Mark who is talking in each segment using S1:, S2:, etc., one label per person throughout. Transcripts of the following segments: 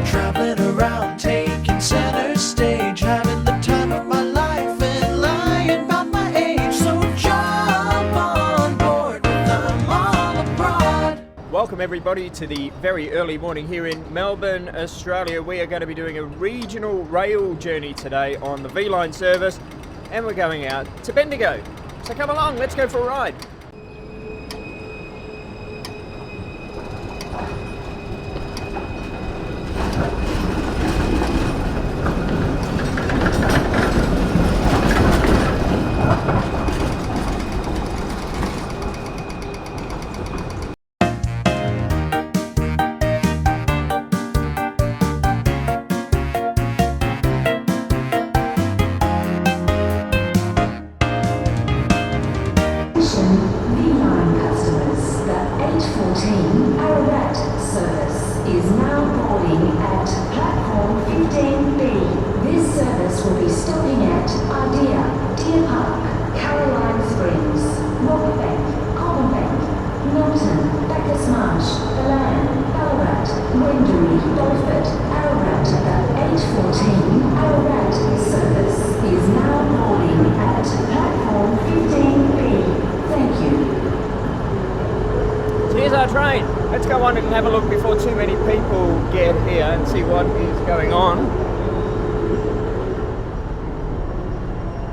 S1: traveling around, taking center stage, having the time of my life and lying about my age. So jump on board with I'm All Abroad.
S2: Welcome everybody to the very early morning here in Melbourne, Australia. We are going to be doing a regional rail journey today on the VLine service, and we're going out to Bendigo. So come along, let's go for a ride.
S3: VLine customers, the 8:14 Ballarat service is now boarding at platform 15B. This service will be stopping at Ardea, Deer Park, Caroline Springs, Rockbank, Commonbank, Milton, Bacchus Marsh, Ballarat, Ballarat, Wendouree, Beaufort, Ararat. The 8:14 Ararat service is now boarding at platform 15B. Thank you.
S2: So here's our train. Let's go on and have a look before too many people get here and see what is going on.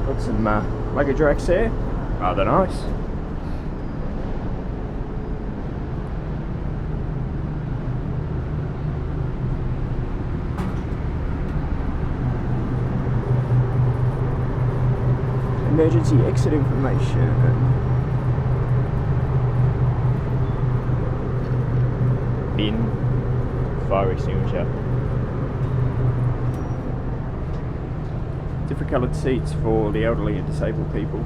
S2: Got some luggage racks there. Rather nice. Emergency exit information. Bin, fire extinguisher. Different coloured seats for the elderly and disabled people.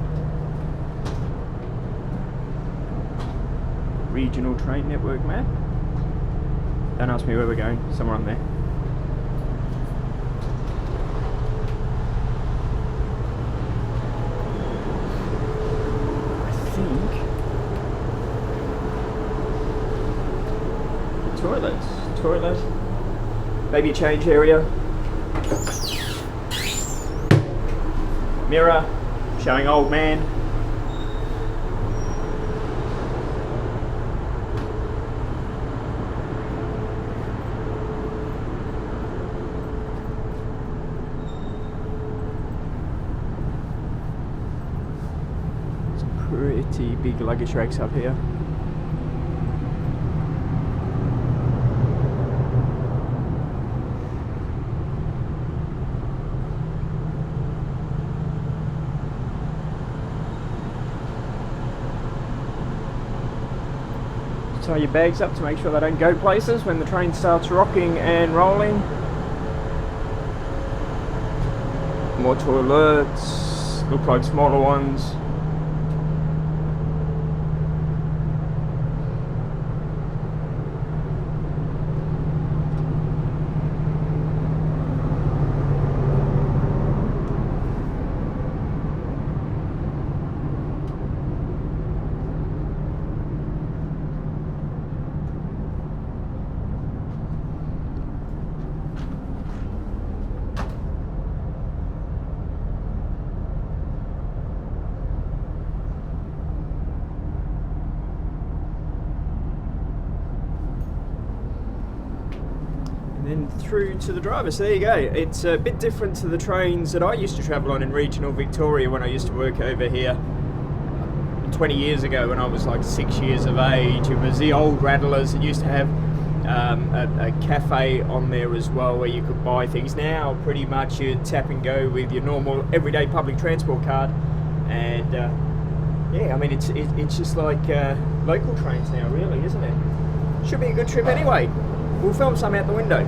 S2: Regional train network map. Don't ask me where we're going, somewhere on there. Toilet, baby change area, mirror showing old man, some pretty big luggage racks up here. Tie your bags up to make sure they don't go places when the train starts rocking and rolling. More toilets, look like smaller ones. Then through to the driver. So there you go. It's a bit different to the trains that I used to travel on in regional Victoria when I used to work over here 20 years ago when I was like 6 years of age. It was the old rattlers that used to have a cafe on there as well where you could buy things. Now pretty much you tap and go with your normal everyday public transport card, and yeah, I mean it's just like local trains now, really, isn't it? Should be a good trip anyway. We'll film some out the window.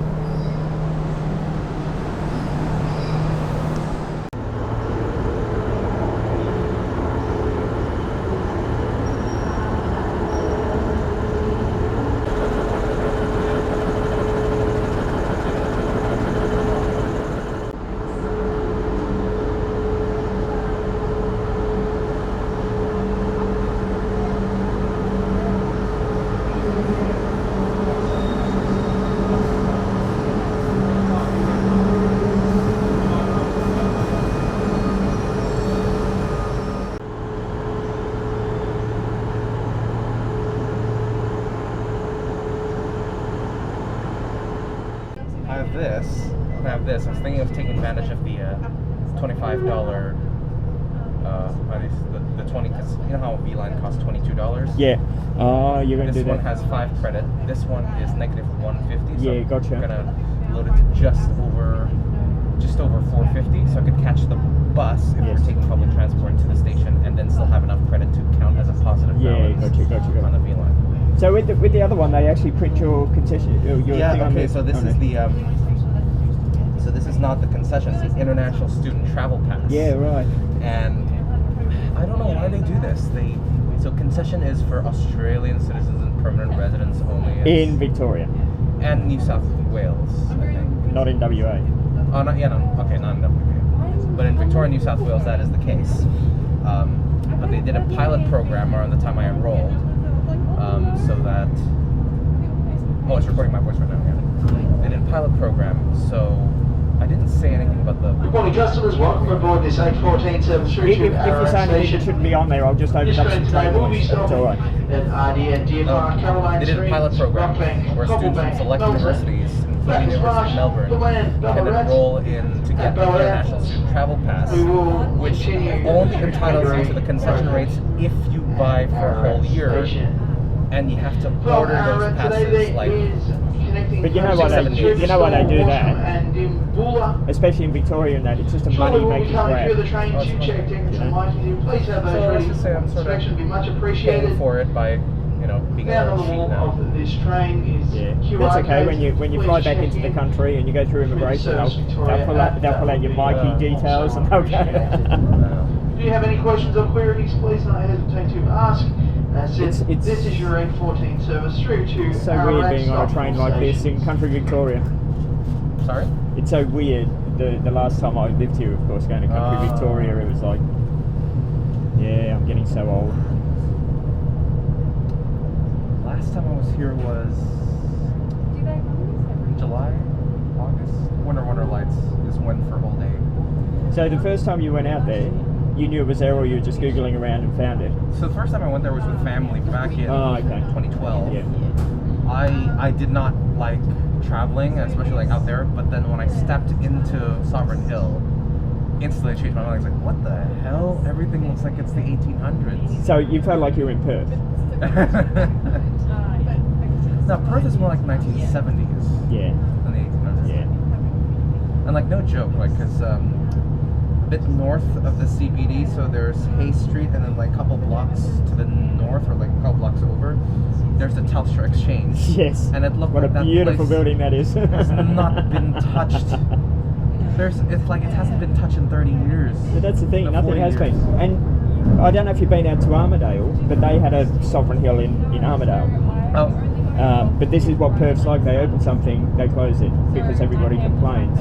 S4: have this. I was thinking of taking advantage of the $25. The 20, because you know how VLine costs $22.
S2: Yeah. Oh, you're going to do
S4: This one
S2: that.
S4: has 5 credit. This one is negative 150. So
S2: Yeah, gotcha.
S4: I'm gonna load it to just over 450, so I could catch the bus if
S2: Yes.
S4: we're taking public transport to the station, and then still have enough credit to count as a positive
S2: Yeah,
S4: balance
S2: gotcha.
S4: on the VLine.
S2: So with the other one, they actually print your concession. Your
S4: Yeah.
S2: thing on
S4: Okay.
S2: the,
S4: So this
S2: on
S4: is
S2: the-
S4: the. So this is not the concession. It's the International Student Travel Pass.
S2: Yeah, right.
S4: And I don't know why they do this. So concession is for Australian citizens and permanent residents only.
S2: In Victoria,
S4: And New South Wales, I think.
S2: not in WA.
S4: Oh, not in WA. But in Victoria and New South Wales, that is the case. But they did a pilot program around the time I enrolled, so that. Oh, it's recording my voice right now. Yeah. They did a pilot program, so I didn't say anything about the.
S5: Good morning, customers. Welcome aboard this 814 service through
S2: If
S5: to
S2: you're
S5: Ballarat
S2: saying it
S5: Station.
S2: shouldn't be on there, I'll just open
S5: This
S2: up
S5: train
S2: some
S5: today
S2: train
S5: will be
S2: noise. That's all
S5: stopping
S2: right.
S5: at RD, Deer Park, Caroline
S4: They did a
S5: Street,
S4: pilot program
S5: Rockbank,
S4: where students from
S5: Cobblebank,
S4: select
S5: Melbourne.
S4: universities, including the
S5: Backers
S4: University of
S5: Rush,
S4: Melbourne,
S5: the land,
S4: can
S5: Ballarat.
S4: enroll in to get the
S5: Ballarat.
S4: International Student Travel Pass,
S5: We will
S4: which
S5: continue
S4: only
S5: through
S4: entitles you to
S5: Canterbury,
S4: the concession rates if you buy for a whole year,
S5: Station.
S4: and you have to
S5: Well,
S4: order those
S5: today
S4: passes
S5: there
S4: like.
S5: is connecting
S2: But you know why they-
S5: services
S2: you know why they do
S5: to
S2: that?
S5: And in Bulla.
S2: Especially in Victoria and that, it's just a
S5: Shortly
S2: money
S5: we'll be
S2: making
S5: coming through the
S2: grab.
S5: train
S4: Oh,
S5: to
S4: it's
S5: check
S4: fine.
S5: tickets and
S2: Yeah.
S5: liking you. Please have those
S4: So let's
S5: ready.
S4: just say I'm sort of
S5: Inspection would be much
S4: paying
S5: appreciated.
S4: for it by, being
S5: Down
S4: a
S5: on the
S4: cheat
S5: wall
S4: now.
S5: of this train is
S2: Yeah,
S5: QR
S2: that's okay.
S5: codes.
S2: When you
S5: Please
S2: fly back
S5: check
S2: into the
S5: in
S2: country and you go through
S5: through the
S2: immigration,
S5: service Victoria
S2: they'll pull out your Mikey
S4: Yeah.
S2: details and they'll go.
S5: Do you have any questions or queries? Please don't hesitate to ask.
S2: It's-
S5: This is your 814 service through to
S2: It's so weird
S5: Ballarat
S2: being on a train like this in
S5: stations.
S2: country Victoria.
S4: Sorry?
S2: It's so weird. The last time I lived here, of course, going to country Victoria, it was like, yeah, I'm getting so old.
S4: Last time I was here was July, August. Winter Lights is when for a whole day.
S2: So the first time you went out there, you knew it was there, or you were just googling around and found it?
S4: So the first time I went there was with family back in
S2: Oh, okay.
S4: 2012.
S2: Yeah.
S4: I did not like traveling, especially like out there. But then when I stepped into Sovereign Hill, instantly I changed my mind. I was like, what the hell? Everything looks like it's the 1800s.
S2: So you felt like you were in Perth.
S4: No, Perth is more like 1970s
S2: Yeah.
S4: than the 1800s.
S2: Yeah.
S4: And like no joke, like because a bit north of the CBD, so there's Hay Street, and then like a couple blocks to the north, or like a couple blocks over, there's the Telstra Exchange.
S2: Yes.
S4: And it looked
S2: what
S4: like
S2: a
S4: that
S2: beautiful
S4: place
S2: building that is.
S4: has not been touched. It's like it hasn't been touched in 30 years.
S2: But that's the thing,
S4: No,
S2: nothing
S4: 40
S2: has
S4: years.
S2: been. And I don't know if you've been out to Armadale, but they had a Sovereign Hill in Armadale.
S4: Oh,
S2: But this is what Perth's like. They open something, they close it because everybody complains.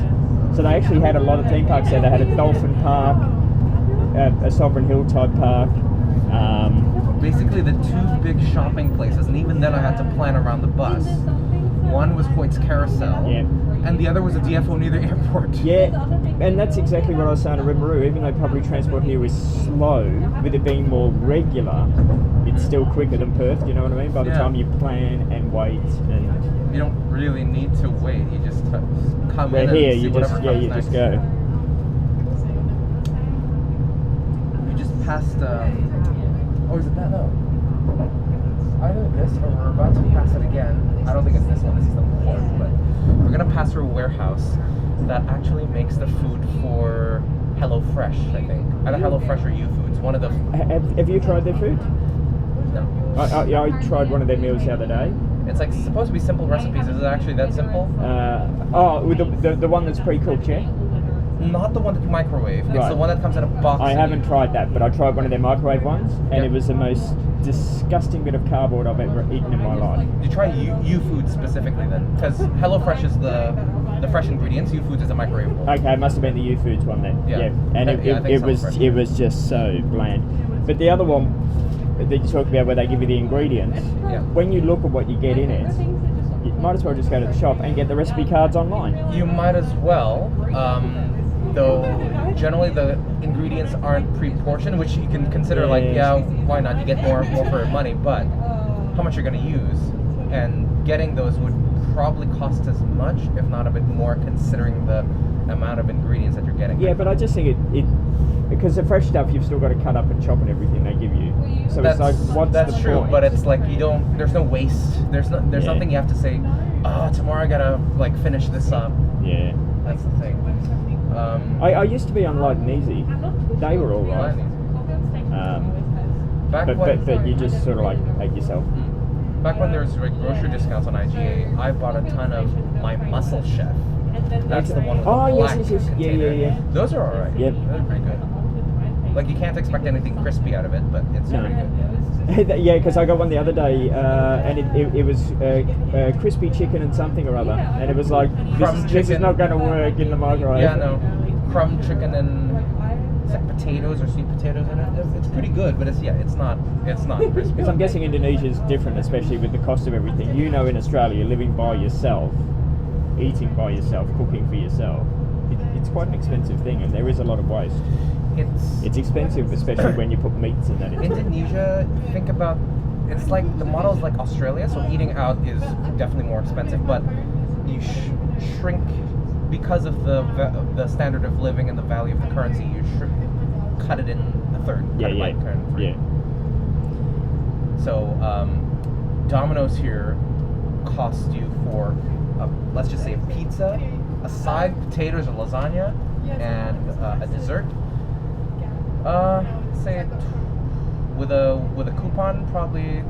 S2: So they actually had a lot of theme parks there. They had a dolphin park, a Sovereign Hill type park.
S4: basically the two big shopping places, and even then I had to plan around the bus. One was Hoyt's Carousel,
S2: Yeah.
S4: and the other was a DFO near the airport.
S2: Yeah, and that's exactly what I was saying to Rimmeroo. Even though public transport here is slow, with it being more regular, it's still quicker than Perth. You know what I mean? By the
S4: Yeah.
S2: time you plan and wait, and
S4: You don't really need to wait. You just come
S2: where
S4: in
S2: here
S4: and see
S2: you
S4: whatever
S2: just
S4: comes
S2: you
S4: next.
S2: just go.
S4: You just passed. Oh, is it that? No. Either this or we're about to pass it again. I don't think it's this one. This is the port, but we're gonna pass through a warehouse that actually makes the food for HelloFresh. I think either HelloFresh or U-Foods. One of the.
S2: Have you tried their food?
S4: No.
S2: I tried one of their meals the other day.
S4: It's like supposed to be simple recipes. Is it actually that simple?
S2: With the one that's pre-cooked, yeah?
S4: Not the one that you microwave. It's
S2: Right.
S4: the one that comes in a box.
S2: I
S4: and
S2: haven't
S4: you-
S2: tried that, but I tried one of their microwave ones, and
S4: Yep.
S2: it was the most disgusting bit of cardboard I've ever eaten in my life.
S4: You try U-Foods specifically then, because HelloFresh is the fresh ingredients. U-Foods is a microwavable.
S2: Okay, it must have been the U-Foods one then.
S4: Yeah.
S2: And
S4: I think
S2: it
S4: so,
S2: was
S4: fresh.
S2: it was just so bland. But the other one that you talk about, where they give you the ingredients,
S4: Yeah.
S2: when you look at what you get in it, you might as well just go to the shop and get the recipe cards online.
S4: You might as well, though generally the ingredients aren't pre-portioned, which you can consider like,
S2: Yeah.
S4: yeah, why not? You get more for your money, but how much you're going to use, and getting those would probably cost as much, if not a bit more, considering the amount of ingredients that you're getting.
S2: Yeah, but I just think it because the fresh stuff you've still got to cut up and chop and everything they give you. So
S4: That's,
S2: it's like, what's
S4: that's
S2: the
S4: true,
S2: point?
S4: but it's like you don't. There's no waste. There's
S2: Yeah.
S4: nothing you have to say. Oh, tomorrow I gotta like finish this up.
S2: Yeah.
S4: That's the thing.
S2: I used to be on Light and Easy. They were all right.
S4: Back
S2: But
S4: when,
S2: but you just sort of like hate yourself.
S4: back when there was like grocery discounts on IGA, I bought a ton of my Muscle Chef. That's the one with
S2: Oh,
S4: the
S2: yes,
S4: black
S2: yes, yes. Yeah,
S4: container.
S2: yeah.
S4: Those are alright.
S2: Yep.
S4: They're pretty good. Like you can't expect anything crispy out of it, but it's
S2: No.
S4: pretty good.
S2: Yeah, because I got one the other day, and it was crispy chicken and something or other, and it was like,
S4: Crumb
S2: this is
S4: chicken.
S2: not going to work in the microwave.
S4: Yeah, no. Crumb chicken and is that potatoes or sweet potatoes in it. It's pretty good, but it's not crispy.
S2: Because I'm guessing Indonesia's different, especially with the cost of everything. You know, in Australia, living by yourself, eating by yourself, cooking for yourself, it's quite an expensive thing, and there is a lot of waste. It's expensive, especially when you put meats in that.
S4: Indonesia, think about, it's like the model is like Australia, so eating out is definitely more expensive, but you shrink because of the standard of living and the value of the currency. You cut it in a third. Cut it by a third.
S2: Yeah.
S4: So Domino's here costs you for let's just say a pizza, a side, potatoes or lasagna, and a dessert. Say with a coupon, probably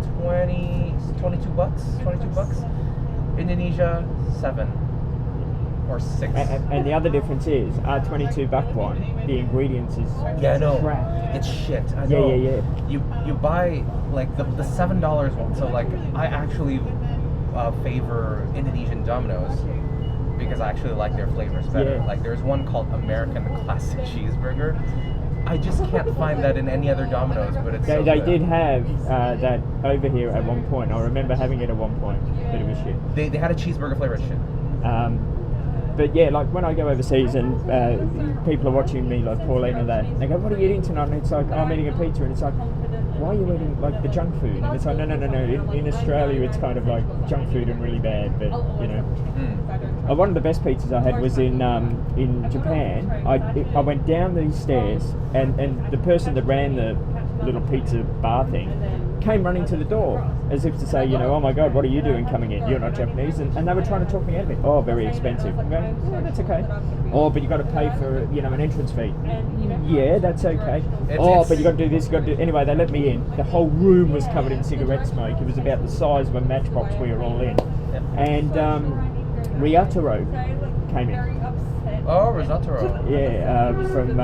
S4: 22 bucks. Indonesia, 7 or 6.
S2: And the other difference is, our 22 buck one, the ingredients is crap.
S4: It's shit. I
S2: Yeah,
S4: know.
S2: yeah.
S4: You buy like the $7 one. So like I actually favor Indonesian Domino's because I actually like their flavors better.
S2: Yeah.
S4: Like there's one called American Classic Cheeseburger. I just can't find that in any other Domino's, but it's so
S2: They
S4: good.
S2: did have that over here at one point. I remember having it at one point. Bit of a shit.
S4: They had a cheeseburger flavored shit.
S2: But yeah, like when I go overseas and people are watching me, like Pauline and that, they go, "What are you eating tonight?" And it's like, "Oh, I'm eating a pizza," and it's like, "Why are you eating like the junk food?" And it's like, no. In Australia, it's kind of like junk food and really bad, but you know. One of the best pizzas I had was in Japan. I went down these stairs, and the person that ran the little pizza bar thing came running to the door as if to say, you know, "Oh my God, what are you doing coming in? You're not Japanese." And they were trying to talk me out of it. "Oh, very expensive." I'm going, "Oh, that's okay." "Oh, but you got to pay for, you know, an entrance fee." "Yeah, that's okay." But you got to do this, you got to do... Anyway, they let me in. The whole room was covered in cigarette smoke. It was about the size of a matchbox we were all in. And Ryotaro came in.
S4: Oh, risotto.
S2: Yeah, from...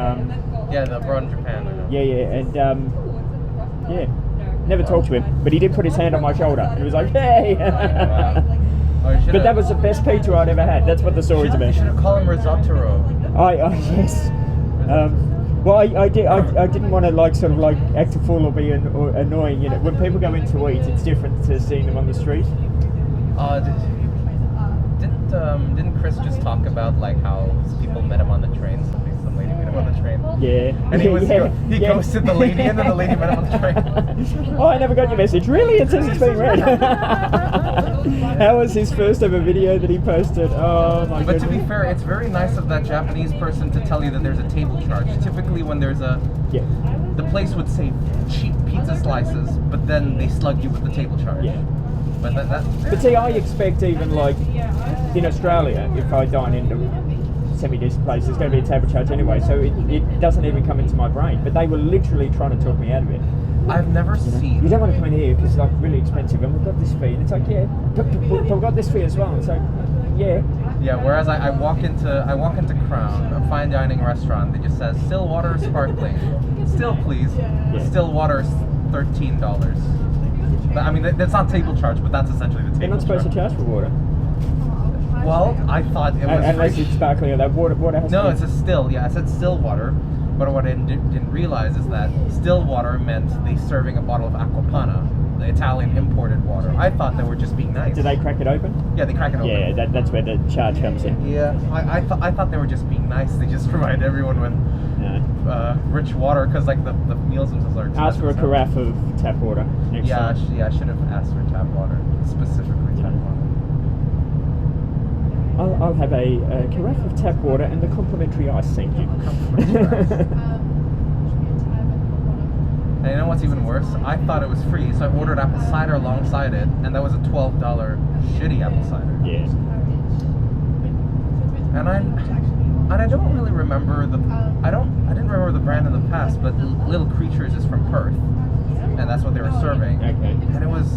S4: Yeah, the brought in Japan. I know.
S2: Yeah, and never talked to him, but he did put his hand on my shoulder and he was like, "Hey!"
S4: Wow. Oh, you
S2: But that was the best pizza I'd ever had. That's what the story's
S4: You
S2: about.
S4: should have called him risotto.
S2: Yes. Well, I didn't want to like sort of like act a fool or be annoying. You know, when people go in to eat, it's different to seeing them on the street.
S4: Didn't Chris just talk about like how people met him on the train? Some lady met him on the train.
S2: Yeah.
S4: And he ghosted the lady, and then the lady met him on the train.
S2: "Oh, I never got your message." "Really? It says it's being read." How was his first ever video that he posted? Oh my god.
S4: But to be fair, it's very nice of that Japanese person to tell you that there's a table charge. Typically, when there's the place would say cheap pizza slices, but then they slug you with the table charge.
S2: Yeah.
S4: But
S2: But see, I expect even like in Australia, if I dine into semi-decent place, there's going to be a table charge anyway, so it doesn't even come into my brain. But they were literally trying to talk me out of it.
S4: I've never seen.
S2: You don't want to come in here because it's like really expensive, and we've got this fee, and it's like, yeah, but we've got this fee as well. And it's like, yeah.
S4: Yeah. Whereas I walk into Crown, a fine dining restaurant, that just says still water sparkling, still please, still water $13. I mean, that's not table charge, but that's essentially the table charge.
S2: You're not supposed to charge for water.
S4: Well, I thought it was
S2: Unless
S4: free.
S2: it's sparkling or that water has
S4: No,
S2: to
S4: it's a still. Yeah, I said still water. But what I didn't realize is that still water meant they serving a bottle of Aquapana, the Italian imported water. I thought they were just being nice.
S2: Do they crack it open?
S4: Yeah, they crack it open.
S2: Yeah, that's where the charge comes in.
S4: Yeah, I thought they were just being nice. They just provide everyone with rich water because like the meals themselves are expensive.
S2: Ask for a carafe of tap water next time.
S4: I should have asked for tap water, specifically tap water.
S2: I'll have a carafe of tap water and the complimentary ice, thank you.
S4: And you know what's even worse? I thought it was free, so I ordered apple cider alongside it, and that was a $12 shitty apple cider.
S2: Yeah.
S4: And I don't really remember I didn't remember the brand in the past, but Little Creatures is from Perth, and that's what they were serving.
S2: Okay.
S4: And it was,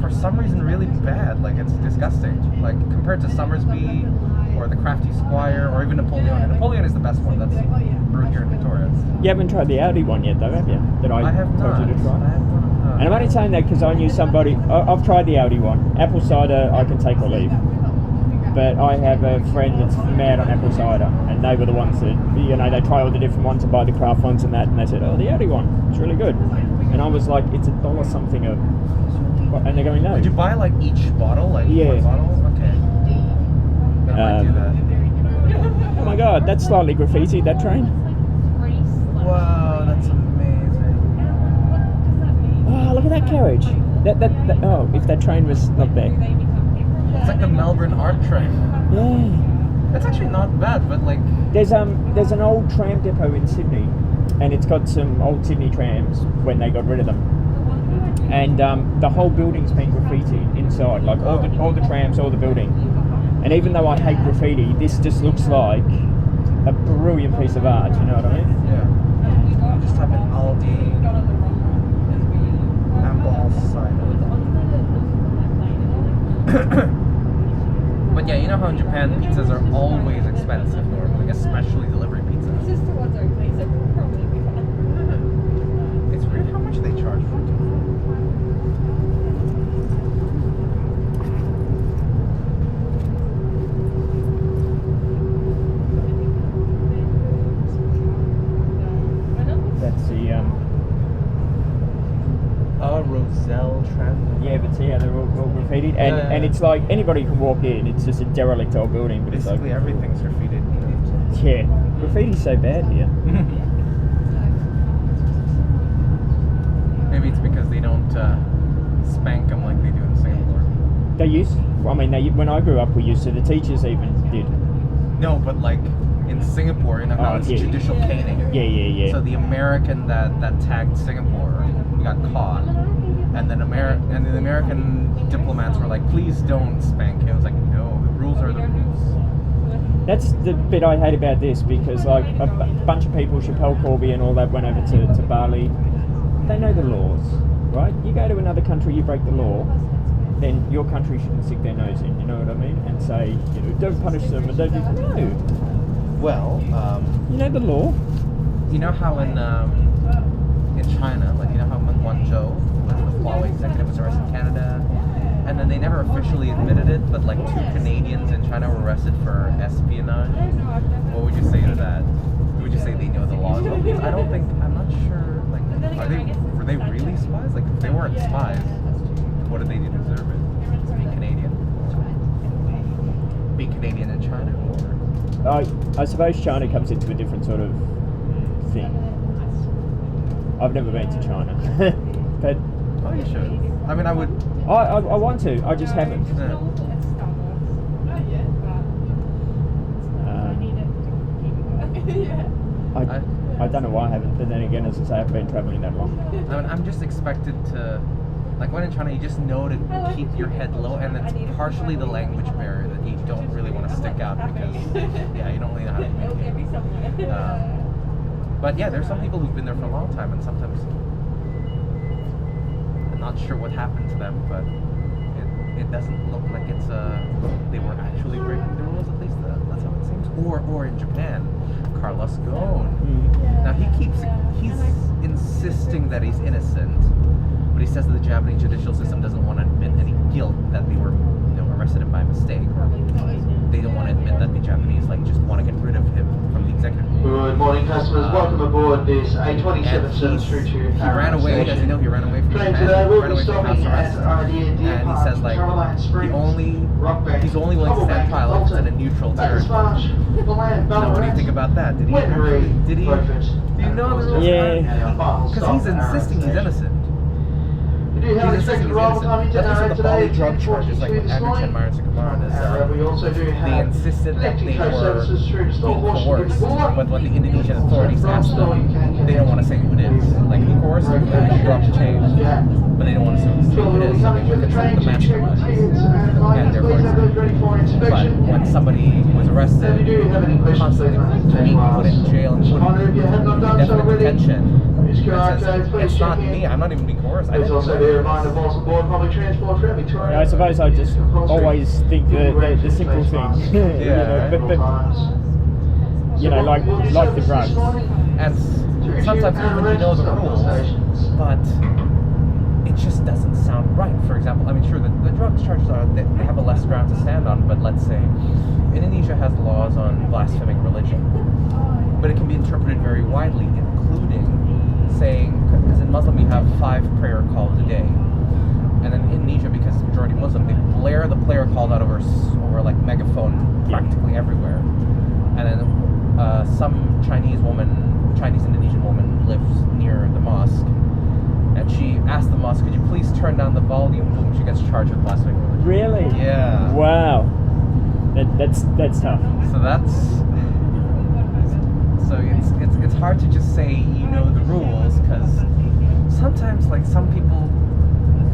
S4: for some reason, really bad. Like, it's disgusting. Like, compared to Summersby or the Crafty Squire or even Napoleon. And Napoleon is the best one that's brewed here in Victoria.
S2: You haven't tried the Audi one yet, though, have you? That I
S4: have
S2: told
S4: not.
S2: you to try.
S4: I have not.
S2: And I'm only saying that because I knew somebody. I've tried the Audi one. Apple cider, I can take or leave. But I have a friend that's mad on apple cider, and they were the ones that, you know, they try all the different ones and buy the craft ones and that, and they said, oh, the Audi one, it's really good. And I was like, it's $1 something a. And they're going, no.
S4: Did you buy like each bottle? Like
S2: Yeah.
S4: one bottle? Okay. Then I might do that.
S2: Oh my god, that's slightly graffiti, that train.
S4: Wow, that's amazing.
S2: Oh, look at that carriage. That oh, if that train was not there.
S4: It's like the Melbourne art train.
S2: Yeah.
S4: That's actually not bad, but like,
S2: There's an old tram depot in Sydney, and it's got some old Sydney trams when they got rid of them. And the whole building's been graffitied inside, like all the trams, all the building. And even though I hate graffiti, this just looks like a brilliant piece of art. You know what I mean?
S4: yeah. Just type in Aldi apple cider. But yeah, you know how in Japan pizzas are always expensive normally, especially delivery pizzas. It's weird how much they charge for it.
S2: That's the
S4: Roselle tram.
S2: yeah, but see how they're all graffitied, and
S4: Yeah.
S2: and it's like anybody can walk in. It's just a derelict old building, but it's like
S4: Basically everything's graffitied.
S2: yeah, graffiti's so bad here.
S4: Maybe it's because they don't spank them like they do in Singapore.
S2: They used, I mean, when I grew up, we used to. The teachers even did.
S4: No, but like in Singapore, you know how it's
S2: yeah.
S4: judicial caning.
S2: Yeah.
S4: So the American that tagged Singapore got caught, and then the American diplomats were like, "Please don't spank him." I was like, "No, the rules are the rules."
S2: That's the bit I hate about this, because like a bunch of people, Chappelle Corby and all that, went over to Bali. They know the laws, right? You go to another country, you break the law, then your country shouldn't stick their nose in. You know what I mean? And say, you know, don't punish them and don't do that. No,
S4: Well,
S2: you know the law.
S4: you know how in China, like you know how when Guangzhou, the Huawei executive, was arrested in Canada, and then they never officially admitted it, but like 2 Canadians in China were arrested for espionage. What would you say to that? Would you say they know the laws? Well, because I don't think, I'm not sure. Like, were they really spies? Like, if they weren't spies, what did they do to deserve it? Be Canadian? Be Canadian in China, or?
S2: I suppose China comes into a different sort of thing. I've never been to China, but
S4: Oh, you should. I mean, I would.
S2: I want to. I just haven't. I don't know why I haven't, but then again, as I say, I haven't been travelling that long.
S4: I mean, I'm just expected to, like when in China, you just know to keep your head low, and it's partially the language barrier that you don't really want to stick out because, yeah, you don't really know how to communicate. But yeah, there's some people who've been there for a long time, and sometimes I'm not sure what happened to them, but it doesn't look like it's they were actually breaking the rules. At least that's how it seems. Or in Japan, Carlos Ghosn. Now he's insisting that he's innocent, but he says that the Japanese judicial system doesn't want to admit any guilt, that they were, arrested him by mistake, or they don't want to admit that the Japanese just want to get rid of him from the executive.
S5: Good morning, customers. Welcome aboard this A27 service through to
S4: He ran away, as you know, he ran away from
S5: Train
S4: Japan.
S5: today
S4: He
S5: will
S4: ran
S5: be
S4: away from house
S5: stopping
S4: arrest.
S5: at Idea Deer
S4: And he
S5: Park,
S4: says
S5: Caroline Springs,
S4: he's only willing to stand trial if it's in a neutral territory. Now, what do you think about that? Did he? Do you know the rules?
S2: Yeah.
S4: Because he's insisting he's innocent.
S5: We do have
S4: He's a
S5: expected
S4: he's
S5: arrival time
S4: innocent.
S5: into
S4: That's
S5: Narra
S4: the Bali
S5: today
S4: drug
S5: at
S4: charges, like
S5: 10:42
S4: with
S5: this
S4: Andrew
S5: morning.
S4: Chen Sukumaran, is
S5: We also do
S4: they
S5: have
S4: insisted that
S5: connecting
S4: they
S5: coast
S4: were
S5: services through to
S4: being
S5: Stormwash
S4: coerced,
S5: Before.
S4: but when the Indonesian authorities asked
S5: Bromstone, you
S4: them,
S5: can
S4: they don't want to say who it is. Like, who coerced you? You drop the chain.
S5: Yeah.
S4: But they don't want to say
S5: So
S4: who it
S5: we'll
S4: is.
S5: be
S4: So
S5: coming
S4: they
S5: through
S4: look
S5: the
S4: at some
S5: train
S4: of the
S5: to check the tickets
S4: masterminds.
S5: and license
S4: their
S5: plates, have
S4: voices.
S5: those ready for
S4: But
S5: inspection.
S4: when somebody was
S5: If
S4: arrested,
S5: you do have any questions, please
S4: constantly being put in jail and put
S5: Connor, if you have not
S4: in
S5: done so
S4: indefinite
S5: already,
S4: detention,
S5: use
S4: it
S5: QR
S4: says,
S5: codes, please
S4: it's not
S5: check in.
S4: me, I'm not even being coerced. I
S5: Please
S4: didn't
S5: also
S4: do
S5: be
S4: anything.
S5: reminded of whilst aboard public transport throughout Victoria.
S2: I suppose I just always think the simple thing.
S4: Yeah.
S2: But you know, like the drugs.
S4: And sometimes even you know the rules, but it just doesn't sound right. For example, I mean, sure, the drugs charges they have a less ground to stand on, but let's say Indonesia has laws on blaspheming religion, but it can be interpreted very widely, including saying, because in Muslim you have 5 prayer calls a day, and in Indonesia, because it's majority Muslim, they blare the prayer calls out over like megaphone practically everywhere, and then some Chinese Indonesian woman lives near the mosque, and she asked the mosque, could you please turn down the volume? Boom, she gets charged with blaspheming religion.
S2: Really?
S4: Yeah.
S2: Wow. That's tough.
S4: So it's hard to just say you know the rules, because sometimes like some people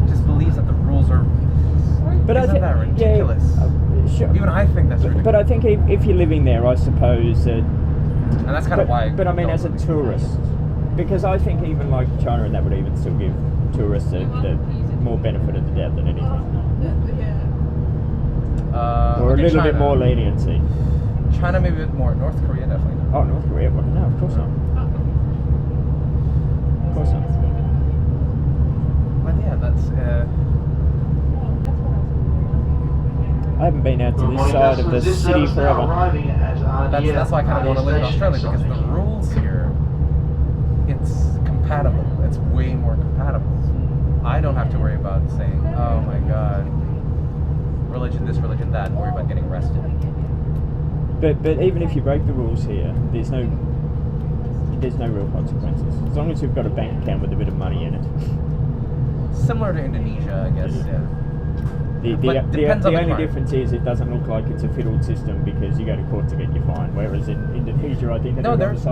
S4: just believe that the rules are.
S2: But
S4: Isn't that ridiculous?
S2: Sure.
S4: Even I think that's ridiculous.
S2: But I think if you're living there, I suppose that.
S4: And that's kind of why.
S2: But I mean,
S4: don't
S2: as a
S4: really-
S2: tourist, because I think even like China and that would even still give tourists the more benefit of the doubt than anything, or a little bit
S4: China.
S2: more leniency.
S4: China maybe a bit more. North Korea definitely not.
S2: Oh, North Korea? Well, no, of course not. Of course not.
S4: But yeah, that's.
S2: I haven't been out to this side of the city forever.
S4: That's why I kind of want to live in Australia, because the rules here, it's compatible. It's way more compatible. I don't have to worry about saying, oh my god, religion this, religion that, and worry about getting arrested.
S2: But even if you break the rules here, there's no real consequences. As long as you've got a bank account with a bit of money in it.
S4: Similar to Indonesia, I guess, yeah.
S2: The only difference is it doesn't look like it's a fiddled system because you go to court to get your fine. Whereas in Indonesia, I think
S4: No, there's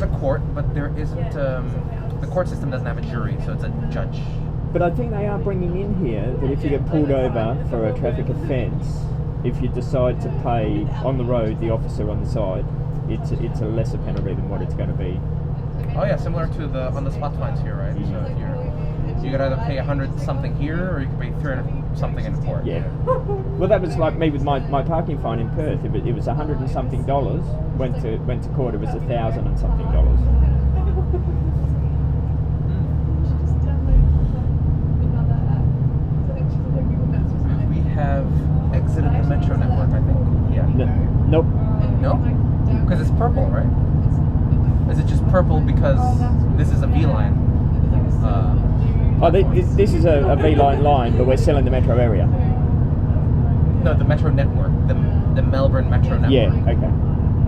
S4: a court, but there isn't. The court system doesn't have a jury, so it's a judge.
S2: But I think they are bringing in here that if you get pulled over for a traffic offence, if you decide to pay on the road the officer on the side, it's a lesser penalty than what it's going to be.
S4: Oh yeah, similar to the on the spot fines here, right? So if you could either pay 100 something here, or you could pay 300 something in court.
S2: Yeah. Well, that was like me with my parking fine in Perth. It was $100 and something. Went to court. It was $1,000 and something.
S4: We have exited the metro network, I think. Yeah.
S2: Nope.
S4: No? Because it's purple, right? Is it just purple because this is a VLine?
S2: This is a VLine line, but we're still in the metro area.
S4: No, the metro network. The Melbourne metro network.
S2: Yeah, okay.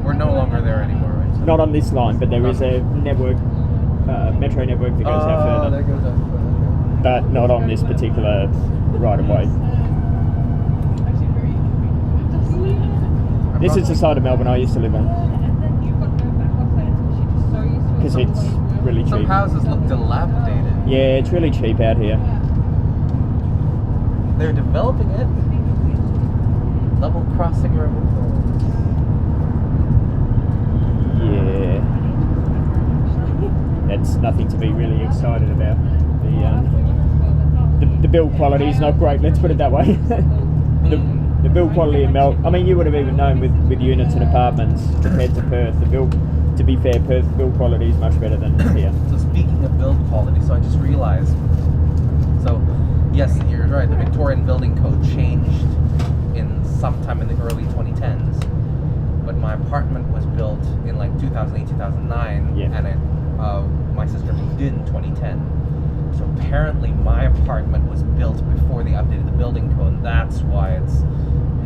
S4: We're no longer there anymore, right? So
S2: Not on this line, but there is a network, metro network that goes out further.
S4: that goes out further.
S2: But not on this particular right of way. This is the side of Melbourne I used to live on. Because it's really
S4: Some
S2: cheap.
S4: houses look dilapidated.
S2: Yeah, it's really cheap out here.
S4: They're developing it. Level crossing removal.
S2: Yeah. That's nothing to be really excited about. The build quality is not great, let's put it that way. The build quality in Melbourne, I mean, you would have even known with units and apartments compared to Perth, to be fair, Perth build quality is much better than here.
S4: So speaking of build quality, so I just realized, so yes, you're right, the Victorian building code changed in sometime in the early 2010s, but my apartment was built in like 2008, 2009,
S2: Yeah.
S4: and my sister moved in 2010. So apparently my apartment was built before they updated the building code, and that's why it's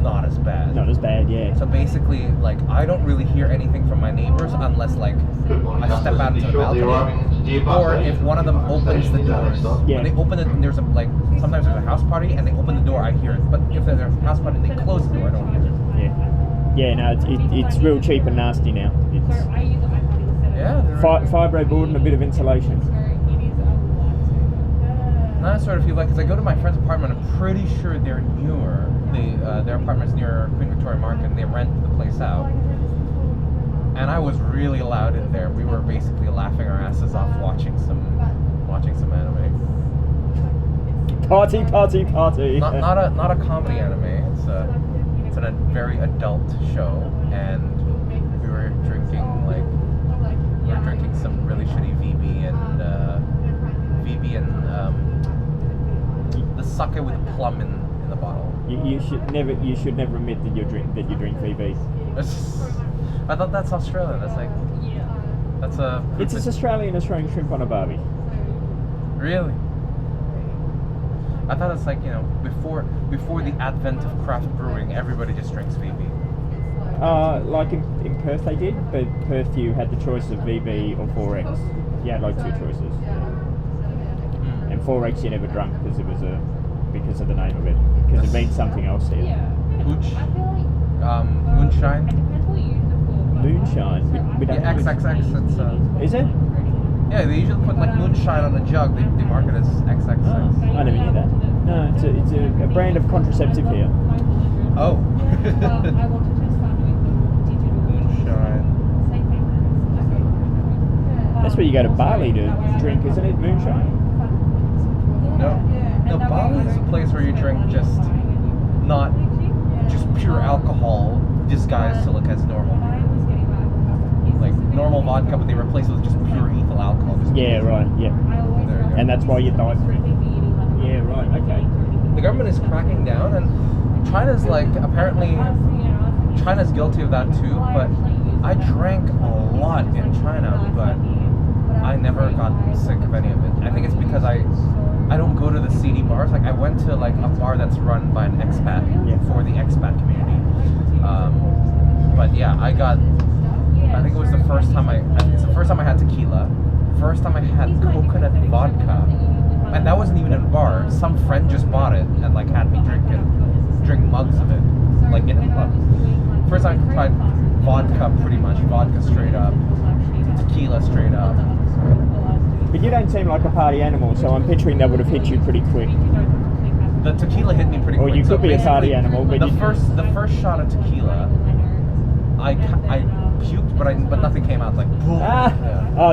S4: not as bad.
S2: Not as bad, yeah.
S4: So basically, like, I don't really hear anything from my neighbors unless, like, I step out into the balcony, or if one of them opens the doors.
S2: Yeah.
S4: When they open it, and there's sometimes there's a house party, and they open the door, I hear it. But if there's a house party and they close the door, I don't hear it.
S2: Yeah, no, it's real cheap and nasty now. It's
S4: Yeah.
S2: fibroboard and a bit of insulation.
S4: I sort of feel like, because I go to my friend's apartment, I'm pretty sure they're newer. Their apartment's near Queen Victoria Market, and they rent the place out. And I was really loud in there. We were basically laughing our asses off watching some anime.
S2: Party.
S4: Not a comedy anime. It's a very adult show, and we were drinking some really shitty VB and the sake with plum in the bottle.
S2: You should never admit that you drink VB.
S4: I thought that's Australian. It's
S2: It's Australian shrimp on a barbie.
S4: Really? I thought it's like, before the advent of craft brewing, everybody just drinks VB.
S2: Like in Perth they did, but Perth you had the choice of VB or 4X. You had like two choices. And 4X you never drunk because because of the name of it. Because it means something else here.
S4: Hooch? Moonshine?
S2: Moonshine? We don't
S4: Yeah,
S2: have
S4: XXX. It's
S2: Is it?
S4: yeah, they usually put like moonshine on a jug. They market it as XXX.
S2: Oh, I never knew that. No, it's a brand of contraceptive here.
S4: Oh. Moonshine.
S2: That's where you go to Bali to drink, isn't it? Moonshine?
S4: No, Bali is a place where you drink just pure alcohol disguised to look as normal. Like normal vodka, but they replace it with just pure ethyl alcohol.
S2: Yeah, right, yeah.
S4: There you go.
S2: And that's why you died. Yeah, right, okay.
S4: The government is cracking down, and China's guilty of that too. But I drank a lot in China, but I never got sick of any of it. I think it's because I don't go to the seedy bars. Like I went to like a bar that's run by an expat for the expat community. But yeah, I think it was the first time I had tequila. First time I had coconut vodka, and that wasn't even in a bar. Some friend just bought it and like had me drink mugs of it, like in a club. First time I tried vodka, pretty much vodka straight up, tequila straight up.
S2: But you don't seem like a party animal, so I'm picturing that would have hit you pretty quick.
S4: The tequila hit me pretty
S2: Or
S4: quick.
S2: you could be a party animal, but
S4: the first shot of tequila, I puked, but nothing came out. Like boom.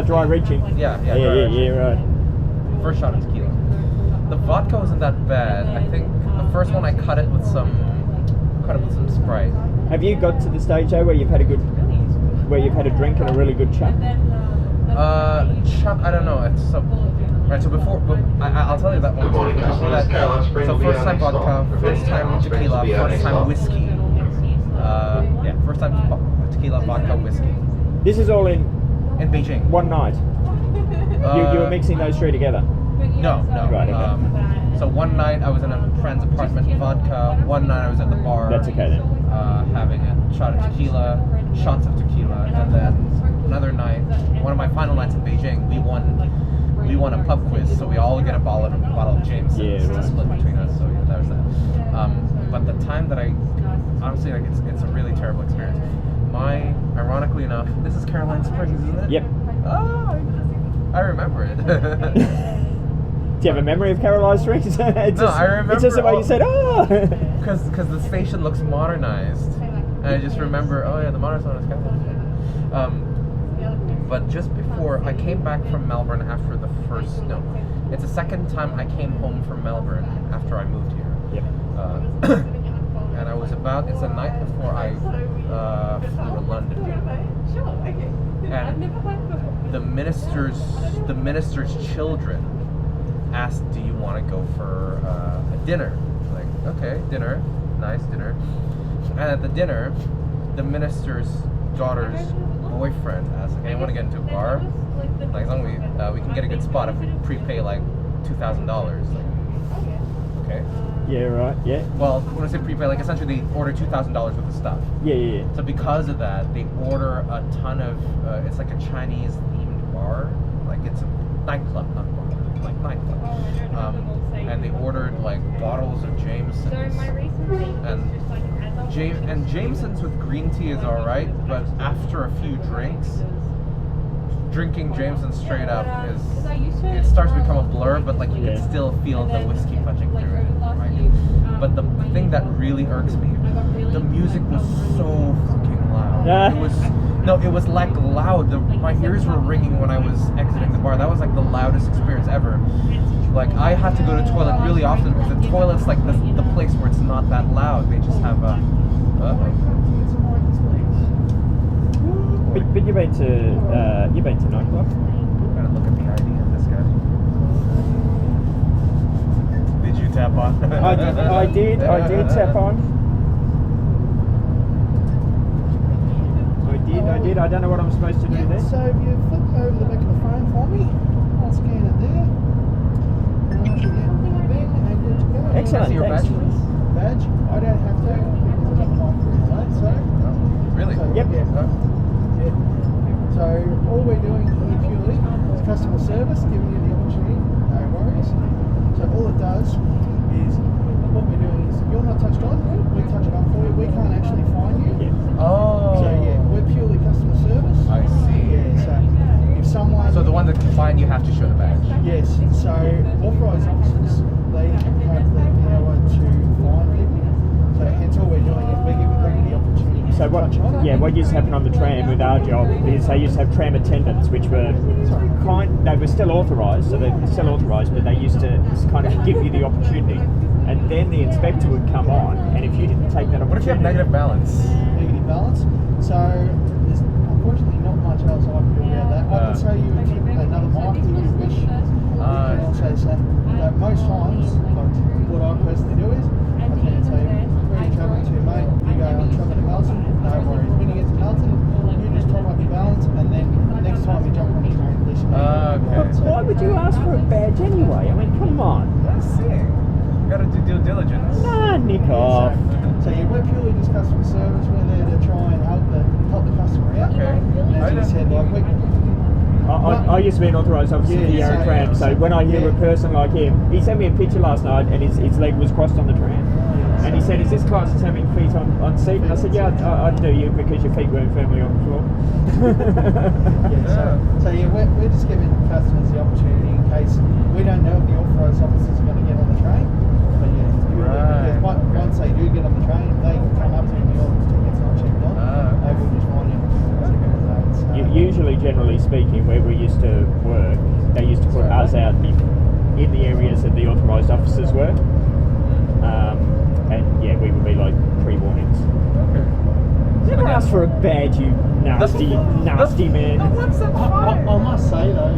S2: Dry reaching.
S4: Yeah,
S2: right.
S4: First shot of tequila. The vodka wasn't that bad. I think the first one I cut it with some Sprite.
S2: Have you got to the stage though where you've had a drink and a really good chuck?
S4: Chuck, I don't know. It's right. So before, but I'll tell you that one. Before that, so first time vodka, first time tequila, first time whiskey. First time tequila, vodka, whiskey.
S2: This is all in
S4: Beijing.
S2: one night. You were mixing those three together.
S4: No.
S2: Right, okay.
S4: So one night I was in a friend's apartment, vodka. One night I was at the bar.
S2: That's okay then.
S4: Having a shots of tequila, and then another night, one of my final nights in Beijing, we won a pub quiz, so we all get a bottle of Jameson to split between us. So that was that. But the time that I honestly like, it's a really terrible experience. Ironically enough, this is Caroline Springs, isn't it?
S2: Yep.
S4: Oh, I remember it.
S2: Do you have a memory of Caroline Springs?
S4: No, I remember.
S2: It's just the way you said, oh!
S4: Because the station looks modernized. And I just remember, oh yeah, the modernized one is Caroline. But just before, I came back from Melbourne after it's the second time I came home from Melbourne after I moved here.
S2: Yep.
S4: And it's the night before I flew to London. And the minister's children asked, do you want to go for a dinner? Like, okay, dinner, nice dinner. And at the dinner, the minister's daughter's boyfriend asked, hey, you want to get into a bar? Like, as long as we can get a good spot if we prepay like $2,000. Like, Okay.
S2: Yeah, right. Yeah.
S4: Well, when I say prepaid, like essentially they order $2,000 worth of stuff.
S2: Yeah.
S4: So because of that, they order a ton of. It's like a Chinese themed bar. Like it's a nightclub, not bar, like nightclub. And they ordered like bottles of Jameson's. And Jameson's with green tea is all right, but after a few drinks, drinking Jameson's straight up is it starts to become a blur, but like you can still feel the whiskey punching through it. Right? But the thing that really irks me, the music was so fucking loud. It was like loud. My ears were ringing when I was exiting the bar. That was like the loudest experience ever. Like I had to go to the toilet really often because the toilet's like the place where it's not that loud. They just have a.
S2: But you've been to nightclub?
S4: I'm gonna look at the ID of this guy. Did you tap on?
S2: I did tap on. I did. I don't know what I'm supposed to do there.
S5: So if you flip over the back of the phone for me, I'll scan it there. And I'll get bang and good to go.
S2: Excellent.
S4: Your
S2: Thanks.
S4: badge, please?
S5: Badge? I don't have to because I've got the mic through the lane, so.
S4: Really?
S5: So,
S2: Yep.
S5: Yeah. So all we're doing here purely is customer service, giving you the opportunity, no worries. So all it does is, what we're doing is, if you're not touched on, we touch it on for you. We can't actually find you.
S2: Yeah.
S4: Oh.
S5: So yeah, we're purely customer service.
S4: I see.
S5: Yeah, so if someone...
S4: So the one that can find you have to show the badge.
S5: Yes, so authorised officers, they have the power to find people. So hence all we're doing is we're giving them the opportunity
S2: So
S5: to touch on.
S2: what used to happen on the tram with our job is they used to have tram attendants, which were they were still authorised, so they were still authorised, but they used to kind of give you the opportunity, and then the inspector would come on, and if you didn't take that
S4: What if you have
S2: opportunity,
S4: negative balance?
S5: Negative balance. So there's unfortunately not much else I can do about that. I can say you would hit another mic if you wish. You can also say that most times, like what I personally do is, I can say, where are you travelling to, mate? You go, I'm travelling to Melbourne. No worries. When you get to Melbourne, you just top up your balance, and then next time you jump on the train, listen.
S4: Okay.
S5: So,
S2: why would you ask for a badge anyway? I mean, come on.
S4: Let's see. You gotta do due diligence.
S2: Nah, nick off.
S5: So yeah, we're purely just customer service. We're there to try and help the customer out.
S4: Okay.
S5: And as you said, like
S2: I used to be an authorised officer for the
S5: Yeah,
S2: Yarra tram, so when I hear a person like him, he sent me a picture last night and his leg was crossed on the tram. And he said, is this class as having feet on seat? And I said, yeah, I'd do you because your feet weren't firmly on the floor.
S5: So yeah, we're just giving customers the opportunity in case we don't know if the authorised officers are going to get on the train. But yeah, it's purely because once they do get on the train, they can come up to me and the tickets not checked on. They will just find you.
S2: Usually, generally speaking, where we used to work, they used to put us out in the areas that the authorised officers were. And yeah, we would be like pre-warnings. Never ask for a badge, you nasty man.
S5: I must say though,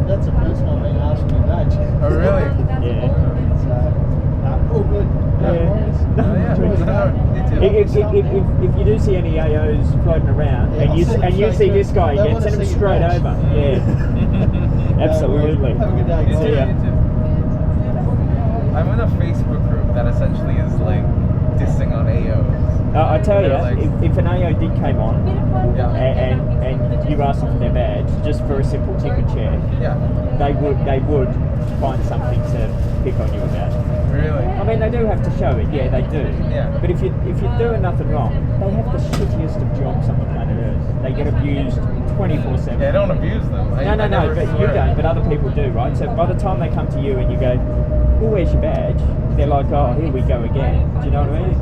S5: that's the first time I've been asked for a badge.
S4: Oh really?
S2: Yeah.
S5: So, all good. No worries.
S2: If you do see any AOs floating around and you see this guy again, send him straight over. Yeah. Absolutely.
S5: Have a good day, guys.
S2: See ya.
S4: I'm in a Facebook group that essentially is like dissing on AOs.
S2: I tell you,
S4: They're like-
S2: if an AO did came on and you asked them for their badge just for a simple ticket share, they would find something to pick on you about.
S4: Really?
S2: I mean, they do have to show it, yeah, they do.
S4: Yeah.
S2: But if you're doing nothing wrong, they have the shittiest of jobs on the planet Earth. They get abused 24/7.
S4: Yeah, I don't abuse them.
S2: No, but you don't, but other people do, right? So by the time they come to you and you go, well, where's your badge? They're like, oh, here we go again. Do you know what I mean?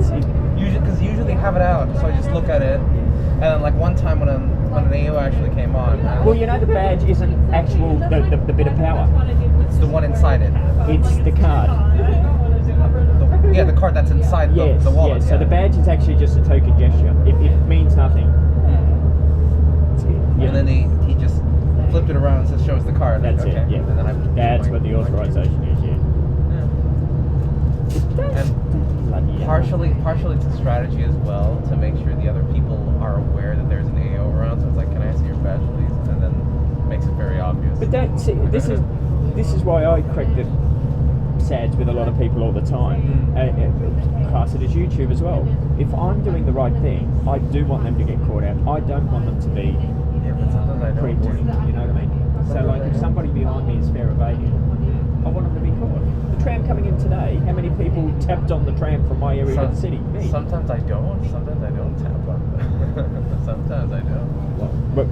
S4: Because usually they have it out, so I just look at it, and then like one time when an AO actually came on.
S2: Well, you know the badge isn't actual the bit of power.
S4: It's the one inside it.
S2: It's the card.
S4: The card that's inside the wallet.
S2: Yes. So the badge is actually just a token gesture. It means nothing.
S4: And then he just flipped it around and says, show us the card.
S2: That's
S4: okay.
S2: it. Yeah.
S4: And then
S2: That's what the authorization is. Yeah.
S4: And partially it's a strategy as well to make sure the other people are aware that there's an AO around. So it's like, can I see your badge, please? And then makes it very obvious.
S2: But this is why I corrected face ads with a lot of people all the time. Class it as YouTube as well. If I'm doing the right thing, I do want them to get caught out. I don't want them to be
S4: Yeah, but sometimes I don't.
S2: pre-warning. You know what I mean? So like, if somebody behind me is fair evading, I want them to be caught. The tram coming in today, how many people tapped on the tram from my area to the city? Me.
S4: Sometimes I don't. Sometimes I don't tap on them. Sometimes I don't.
S2: Well, but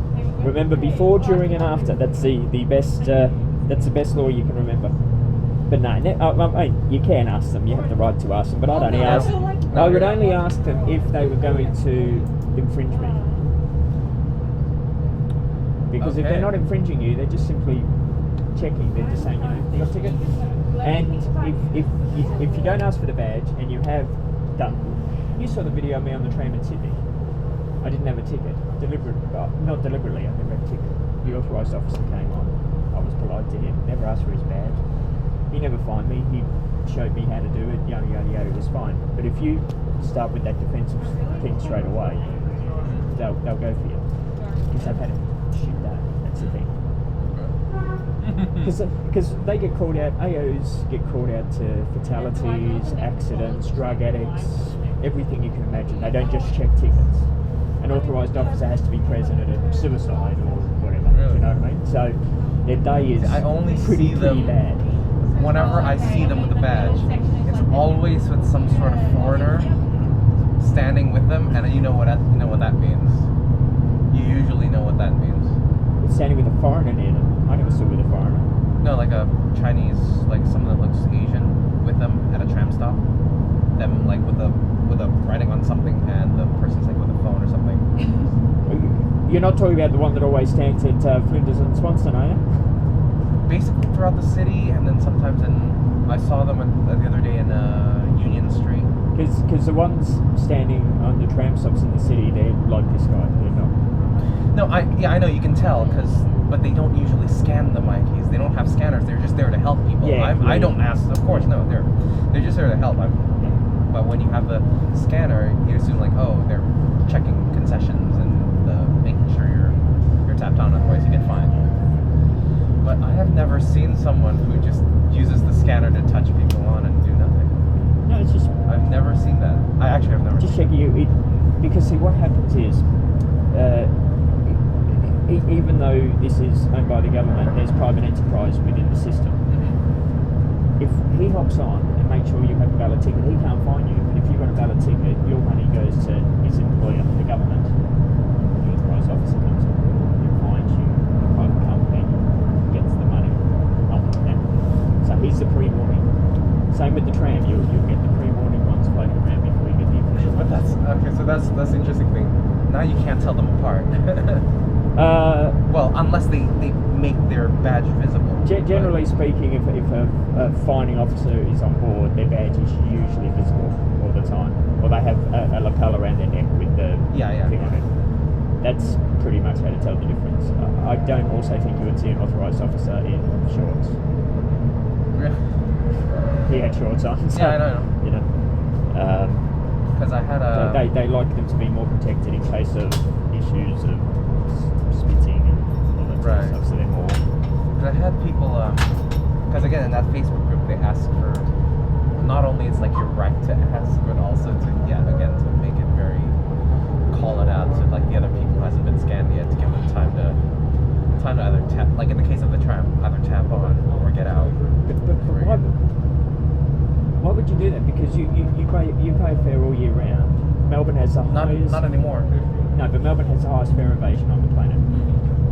S2: remember, before, during, and after. That's the best. That's the best law you can remember. But no, I mean, you can ask them. You have the right to ask them. But I'd only ask. I would only ask them if they were going to infringe me. Because if they're not infringing you, they're just simply checking. They're just saying, you got a ticket. And if you don't ask for the badge and you have done, you saw the video of me on the tram in Sydney. I didn't have a ticket. Not deliberately. I never had a ticket. The authorised officer came on. I was polite to him. Never asked for his badge. He never fined me. He showed me how to do it. Yada yada yada. It was fine. But if you start with that defensive thing straight away, they'll go for you because they've had a shit day. That's the thing. Because they get called out. AOs get called out to fatalities, accidents, drug addicts, everything you can imagine. They don't just check tickets. An authorised officer has to be present at a suicide or whatever.
S4: Really?
S2: You know what I mean? So their day is
S4: I only
S2: pretty
S4: see them
S2: bad.
S4: whenever I see them with the badge. It's always with some sort of foreigner standing with them, and you know what that means. You usually know what that means.
S2: Standing with a foreigner near them. I never stood with a foreigner.
S4: No, like a Chinese, like someone that looks Asian with them at a tram stop. Them like with a writing on something, and the person's like with a phone or something.
S2: You're not talking about the one that always stands at Flinders and Swanston, are you?
S4: Basically throughout the city, and then sometimes I saw them the other day in Union Street.
S2: Because the ones standing on the tram stops in the city, they're like this guy. They're not.
S4: No, I know, you can tell, but they don't usually scan the Mikeys. They don't have scanners. They're just there to help people.
S2: Yeah,
S4: I don't ask. Of course, no. They're just there to help. But when you have the scanner, you assume like, oh, they're checking concessions and making sure you're tapped on. Otherwise, you get fined. But I have never seen someone who just uses the scanner to touch people on and do nothing.
S2: No, it's just.
S4: I've never seen that. I actually have never.
S2: Just
S4: seen
S2: checking you. Because see, what happens is. Even though this is owned by the government, there's private enterprise within the system. If he hops on and makes sure you have a valid ticket, he can't fine you. But if you've got a valid ticket, your money goes to his employer, the government. The authorised officer comes on board, he fines you, the private company gets the money. So he's the pre-warning. Same with the tram, you'll get the pre-warning ones floating around before you get the official.
S4: But that's okay. So that's the interesting thing. Now you can't tell them apart. Well, unless they make their badge visible.
S2: Generally speaking, if a fining officer is on board, their badge is usually visible all the time. Or they have a lapel around their neck with the thing on it. That's pretty much how to tell the difference. I don't also think you would see an authorised officer in shorts. He had shorts on. So,
S4: Yeah, I know.
S2: You know.
S4: Because I had a.
S2: They like them to be more protected in case of issues of spitting and all that sort of stuff, so they're more.
S4: Because I had people, because again in that Facebook group they ask for, not only it's like your right to ask, but also to to make it very, call it out to like the other people who hasn't been scanned yet, to give them time to either tap, like in the case of the tram, either tap on or get out.
S2: But why would you do that? Because you pay a fare all year round. Melbourne has the highest.
S4: Not anymore.
S2: No, but Melbourne has the highest fare evasion on the planet.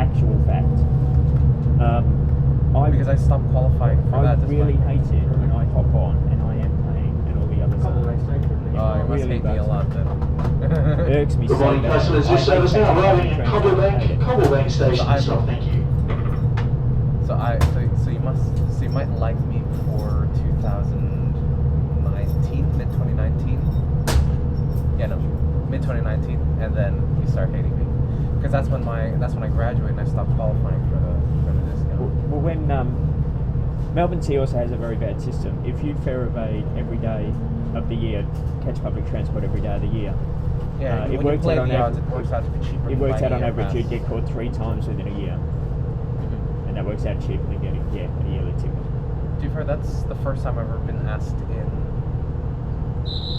S2: Actual fact.
S4: Because I stopped qualifying for that.
S2: I really hate it when I hop on and I am paying and all the others are.
S4: Oh, you must hate me a lot then.
S2: It irks me so
S6: Good morning,
S2: bad.
S6: customers. This service now arriving at Cobblebank Station. So thank you.
S4: So you might like me for 2019, mid 2019. Yeah, no, mid 2019, and then you start hating me because that's when I graduate and I stopped qualifying for the discount.
S2: Well, when Melbourne City also has a very bad system. If you fare evade every day of the year, catch public transport every day of the year.
S4: Yeah,
S2: it
S4: when
S2: works
S4: you play
S2: out on
S4: the odds,
S2: average.
S4: it works out to be cheaper.
S2: It works out on average.
S4: Pass.
S2: You'd get caught 3 times within a year, and that works out cheaper than getting a yearly ticket.
S4: To be fair, that's the first time I've ever been asked in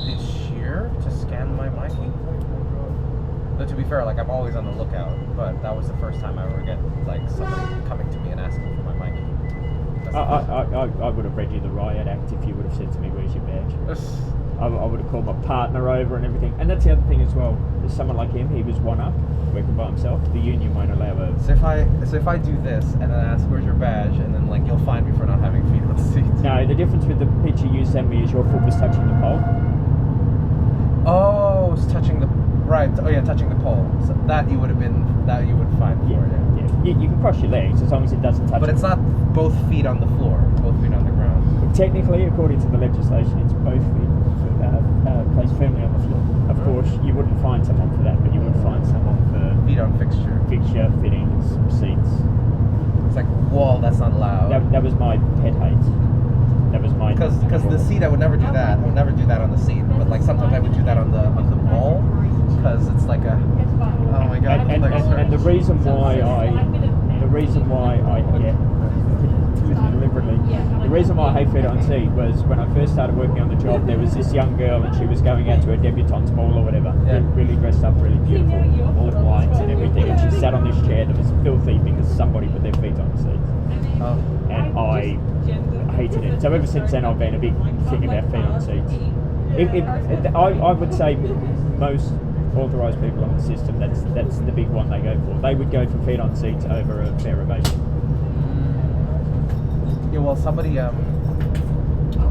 S4: this year to scan my Mikey. But to be fair, like I'm always on the lookout, but that was the first time I ever get like somebody coming to me and asking for my Mikey.
S2: I would have read you the riot act if you would have said to me, "Where's your badge?" I would have called my partner over and everything. And that's the other thing as well. There's someone like him. He was one up, working by himself. The union won't allow a.
S4: So if I do this and then ask where's your badge, and then like you'll find me for not having feet on the seat.
S2: No, the difference with the picture you sent me is your foot was touching the pole.
S4: Oh, it's touching the right. Oh yeah, touching the pole. So that you would find for. Yeah.
S2: You can cross your legs as long as it doesn't touch.
S4: But it's not both feet on the floor, both feet on the ground.
S2: Technically, according to the legislation, it's both feet placed firmly on the floor. Of course, you wouldn't find someone for that, but you would find someone for
S4: Feet on fixture.
S2: fittings, seats.
S4: It's like, whoa, that's not allowed.
S2: That was my pet hate. That was my.
S4: Because the seat, I would never do that. I would never do that on the seat. But like sometimes I would do that on the wall, because it's like a. Oh my god.
S2: And the reason why I hate feet on seat was when I first started working on the job. There was this young girl and she was going out to a debutante's ball or whatever.
S4: Yeah.
S2: Really dressed up, really beautiful, all white and everything. And she sat on this chair that was filthy because somebody put their feet on the seats.
S4: Oh.
S2: And I hated it. So ever since then, I've been a big thing about feet on seats. I would say most authorised people on the system, that's the big one they go for. They would go for feet on seats over a fair evasion.
S4: Yeah, well, somebody.
S2: I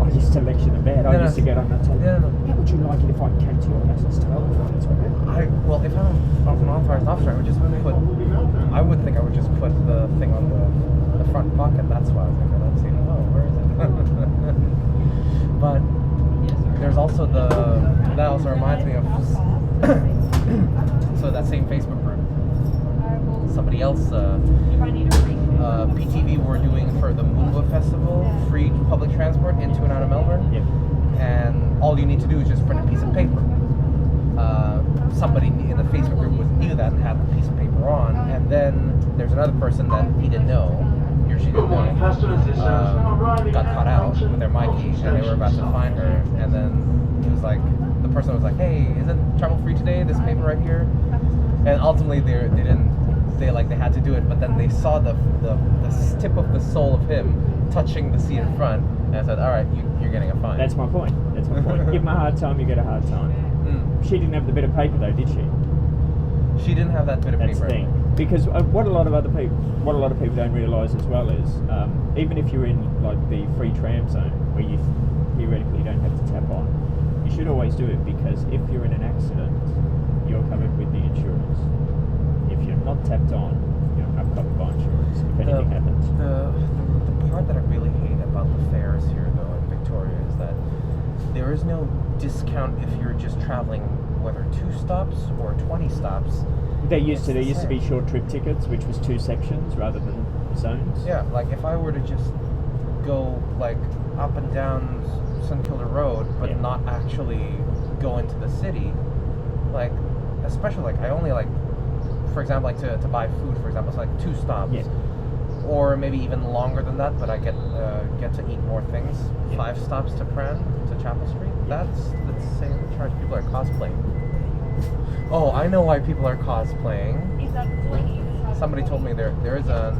S2: used to lecture them bad. I used to get on that table.
S4: No.
S2: How would you like it if I came to your house and started?
S4: Well, if I was an authorized officer, I would just put. I would think I would just put the thing on the front pocket. That's why I was like, let's see. Oh, where is it? But there's also that also reminds me of. So that same Facebook group. Somebody else. PTV were doing for the Moomba Festival free public transport into and out of Melbourne.
S2: Yep.
S4: And all you need to do is just print a piece of paper. Somebody in the Facebook group knew that and had the piece of paper on, and then there's another person that he didn't know, he or she didn't know, got caught out with their Mikey, and they were about to find her, and then he was like, the person was like, "Hey, isn't travel free today? This paper right here." And ultimately they had to do it, but then they saw the tip of the sole of him touching the seat in front, and I said, "All right, you're getting a fine."
S2: That's my point. Give them a hard time, you get a hard time. She didn't have the bit of paper though, did she?
S4: She didn't have that bit of
S2: That's
S4: paper.
S2: the thing. Because what a lot of people don't realise as well is even if you're in like the free tram zone where you theoretically don't have to tap on, you should always do it, because if you're in an accident, you're covered with the insurance. If you're not tapped on, you're not covered by insurance if anything happens.
S4: The part that I really hate about the fares here, though, in Victoria, is that there is no discount if you're just traveling, whether 2 stops or 20 stops.
S2: There used to be short trip tickets, which was 2 sections rather than zones.
S4: Yeah, like if I were to just go like up and down St Kilda Road, but
S2: Yeah.
S4: not actually go into the city, like especially like I only like, for example, like to buy food, for example, it's like 2 stops.
S2: Yeah.
S4: Or maybe even longer than that, but I get to eat more things.
S2: Yeah.
S4: 5 stops to Pran, to Chapel Street. That's the same charge. People are cosplaying. Oh, I know why people are cosplaying. Somebody told me there is an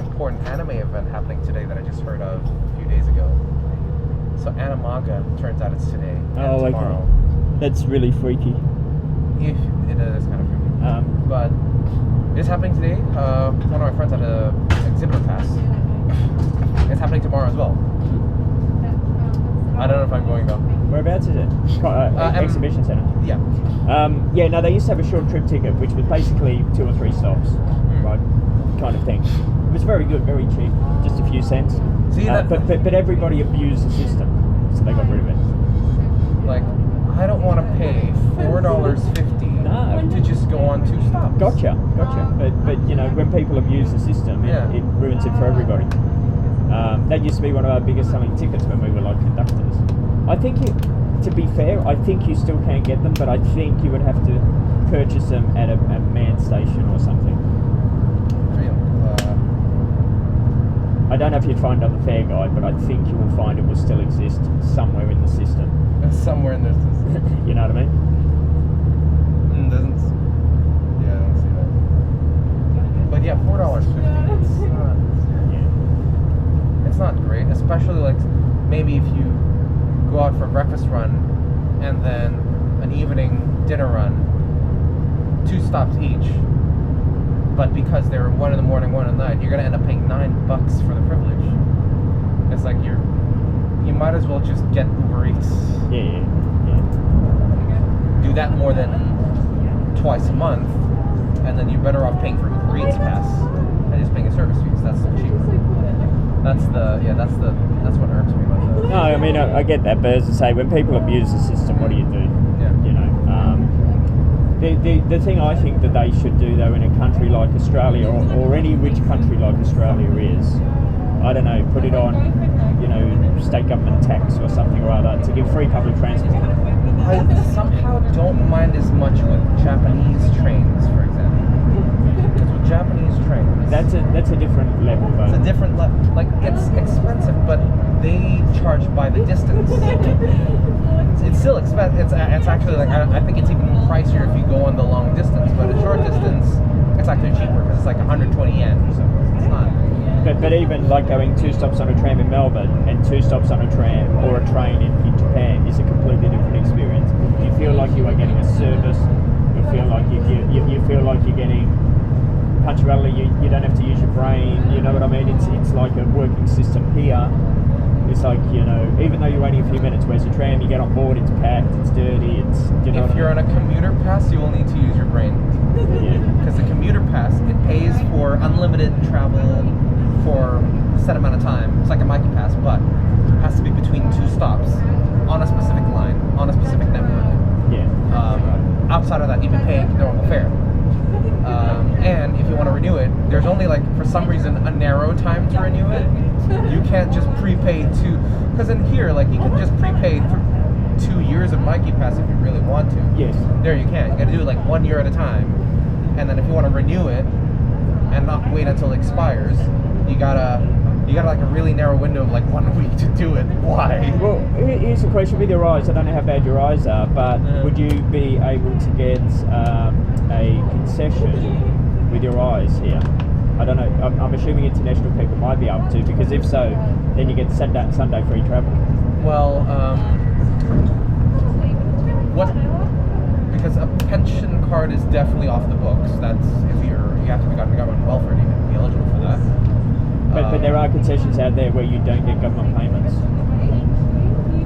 S4: important anime event happening today that I just heard of a few days ago. So Animaga, turns out it's today and tomorrow.
S2: Okay. That's really freaky.
S4: If it is kind of freaky. But it's happening today. One of my friends had a exhibitor pass. It's happening tomorrow as well. I don't know if I'm going though.
S2: Whereabouts is it? Exhibition centre.
S4: Yeah.
S2: No, they used to have a short trip ticket, which was basically 2 or 3 stops, right, kind of thing. It was very good, very cheap, just a few cents.
S4: See,
S2: but everybody abused the system, so they got rid of it.
S4: Like, I don't want to pay $4.50
S2: No.
S4: to just go on 2 stops.
S2: Gotcha. But you know, when people abuse the system, it ruins it for everybody. That used to be one of our biggest selling tickets when we were like conductors. I think to be fair, I think you still can get them, but I think you would have to purchase them at a manned station or something. I don't know if you'd find it on the fare guide, but I think you will find it will still exist somewhere in the system.
S4: Somewhere in there.
S2: You know what I mean?
S4: Doesn't. Yeah, I don't see that. But yeah, $4.50. It's not great, especially like maybe if you go out for a breakfast run and then an evening dinner run, 2 stops each. But because they're 1 in the morning, 1 at night, you're gonna end up paying $9 for the privilege. It's like you might as well just get Uber Eats.
S2: Yeah.
S4: Do that more than twice a month, and then you're better off paying for Uber Eats pass and just paying a service fees. That's still cheaper. That's what irks me about that.
S2: No, I mean I get that, but as I say, when people abuse the system, what do you do?
S4: Yeah.
S2: You know. The thing I think that they should do though in a country like Australia or any which country like Australia is, I don't know, put it on, you know, state government tax or something or other to give free public transport.
S4: I somehow don't mind as much with Japanese trains, for example. Because with Japanese trains,
S2: That's a different level though.
S4: it's a different like it's expensive, but they charge by the distance. It's still expensive. It's actually like I think it's even pricier if you go on the long distance, but a short distance it's actually cheaper because it's like 120 yen. So it's not.
S2: But even like going 2 stops on a tram in Melbourne and 2 stops on a tram or a train in Japan is a completely different experience. You feel like you are getting a service. You feel like you feel like you're getting punctuality. You don't have to use your brain. You know what I mean? It's like a working system here. It's like, you know, even though you're waiting a few minutes, whereas a tram, you get on board, it's packed, it's dirty,
S4: If you're on a commuter pass, you will need to use your brain.
S2: Yeah.
S4: Because the commuter pass, it pays for unlimited travel for a set amount of time. It's like a Mikey Pass, but it has to be between 2 stops on a specific line, on a specific network.
S2: Yeah.
S4: Outside of that, you can pay normal fare. And if you want to renew it, there's only like, for some reason, a narrow time to renew it. You can't just prepay because in here, like, you can just prepay 2 years of Mikey Pass if you really want to.
S2: Yes.
S4: There you can't. You got to do it like 1 year at a time. And then if you want to renew it and not wait until it expires, you gotta like a really narrow window of like 1 week to do it. Why?
S2: Well, here's the question with your eyes. I don't know how bad your eyes are, but would you be able to get a concession with your eyes here? I don't know. I'm assuming international people might be able to, because if so, then you get Sunday free travel.
S4: Well, because a pension card is definitely off the books. That's if you have to be on government welfare to even be eligible for that.
S2: But there are concessions out there where you don't get government payments.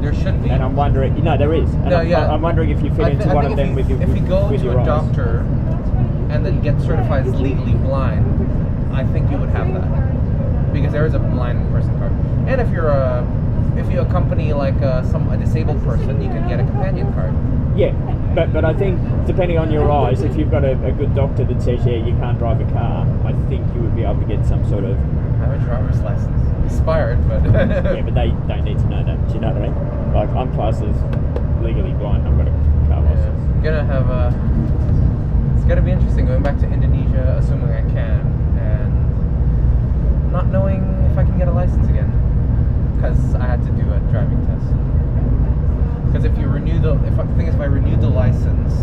S4: There should be.
S2: And I'm wondering, there is. And I'm wondering if you fit into one of them with your eyes.
S4: If you go to a doctor and then get certified as legally blind, I think you would have that, because there is a blind person card. And if you accompany like a disabled person, you can get a companion card.
S2: Yeah, but I think depending on your eyes, if you've got a good doctor that says you can't drive a car, I think you would be able to get some sort of.
S4: I have a driver's license, expired, but.
S2: Yeah, but they don't need to know that. Do you know what I mean? Like, I'm classed as legally blind. I've got a car license.
S4: Gonna have it's gonna be interesting going back to Indonesia, assuming I can, and not knowing if I can get a license again, because I had to do a driving test. Because if I renewed the license,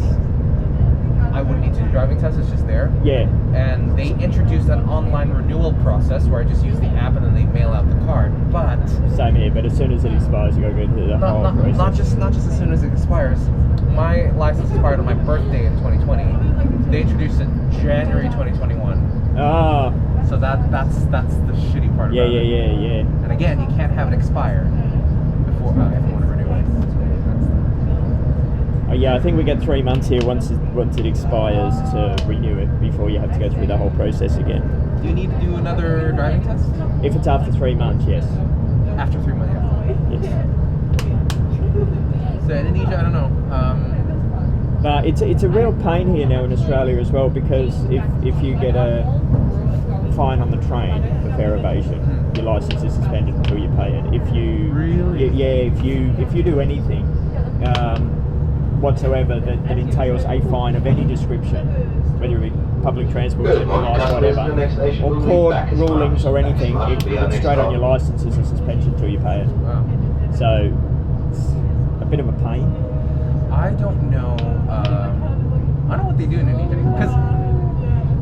S4: I wouldn't need to do a driving test. It's just there.
S2: Yeah.
S4: And they introduced an online renewal process where I just use the app and then they mail out the card. But
S2: same here. But as soon as it expires, you got to go through the whole process.
S4: Not just as soon as it expires. My license expired on my birthday in 2020. They introduced it January 2021.
S2: Ah.
S4: So that's the shitty part about it.
S2: Yeah.
S4: And again, you can't have it expire before if you want to renew it.
S2: Yeah, I think we get 3 months here once it expires to renew it before you have to go through the whole process again.
S4: Do you need to do another driving test?
S2: If it's after 3 months, yes.
S4: After 3 months, yeah.
S2: Yes.
S4: So Indonesia, I don't know.
S2: But it's a real pain here now in Australia as well, because if you get a fine on the train for fare evasion, your license is suspended until you pay it. If you if you do anything whatsoever that entails a fine of any description, whether it be public transport
S6: Good
S2: in
S6: morning,
S2: life,
S6: customers.
S2: whatever,
S6: The next station
S2: or
S6: will be
S2: court
S6: back as
S2: rulings or
S6: far as
S2: anything,
S6: next month will be our
S2: it's
S6: next
S2: straight on
S6: stop.
S2: your license as a suspension till you pay it.
S4: Wow.
S2: So it's a bit of a pain.
S4: I don't know. I don't know what they do in Indonesia because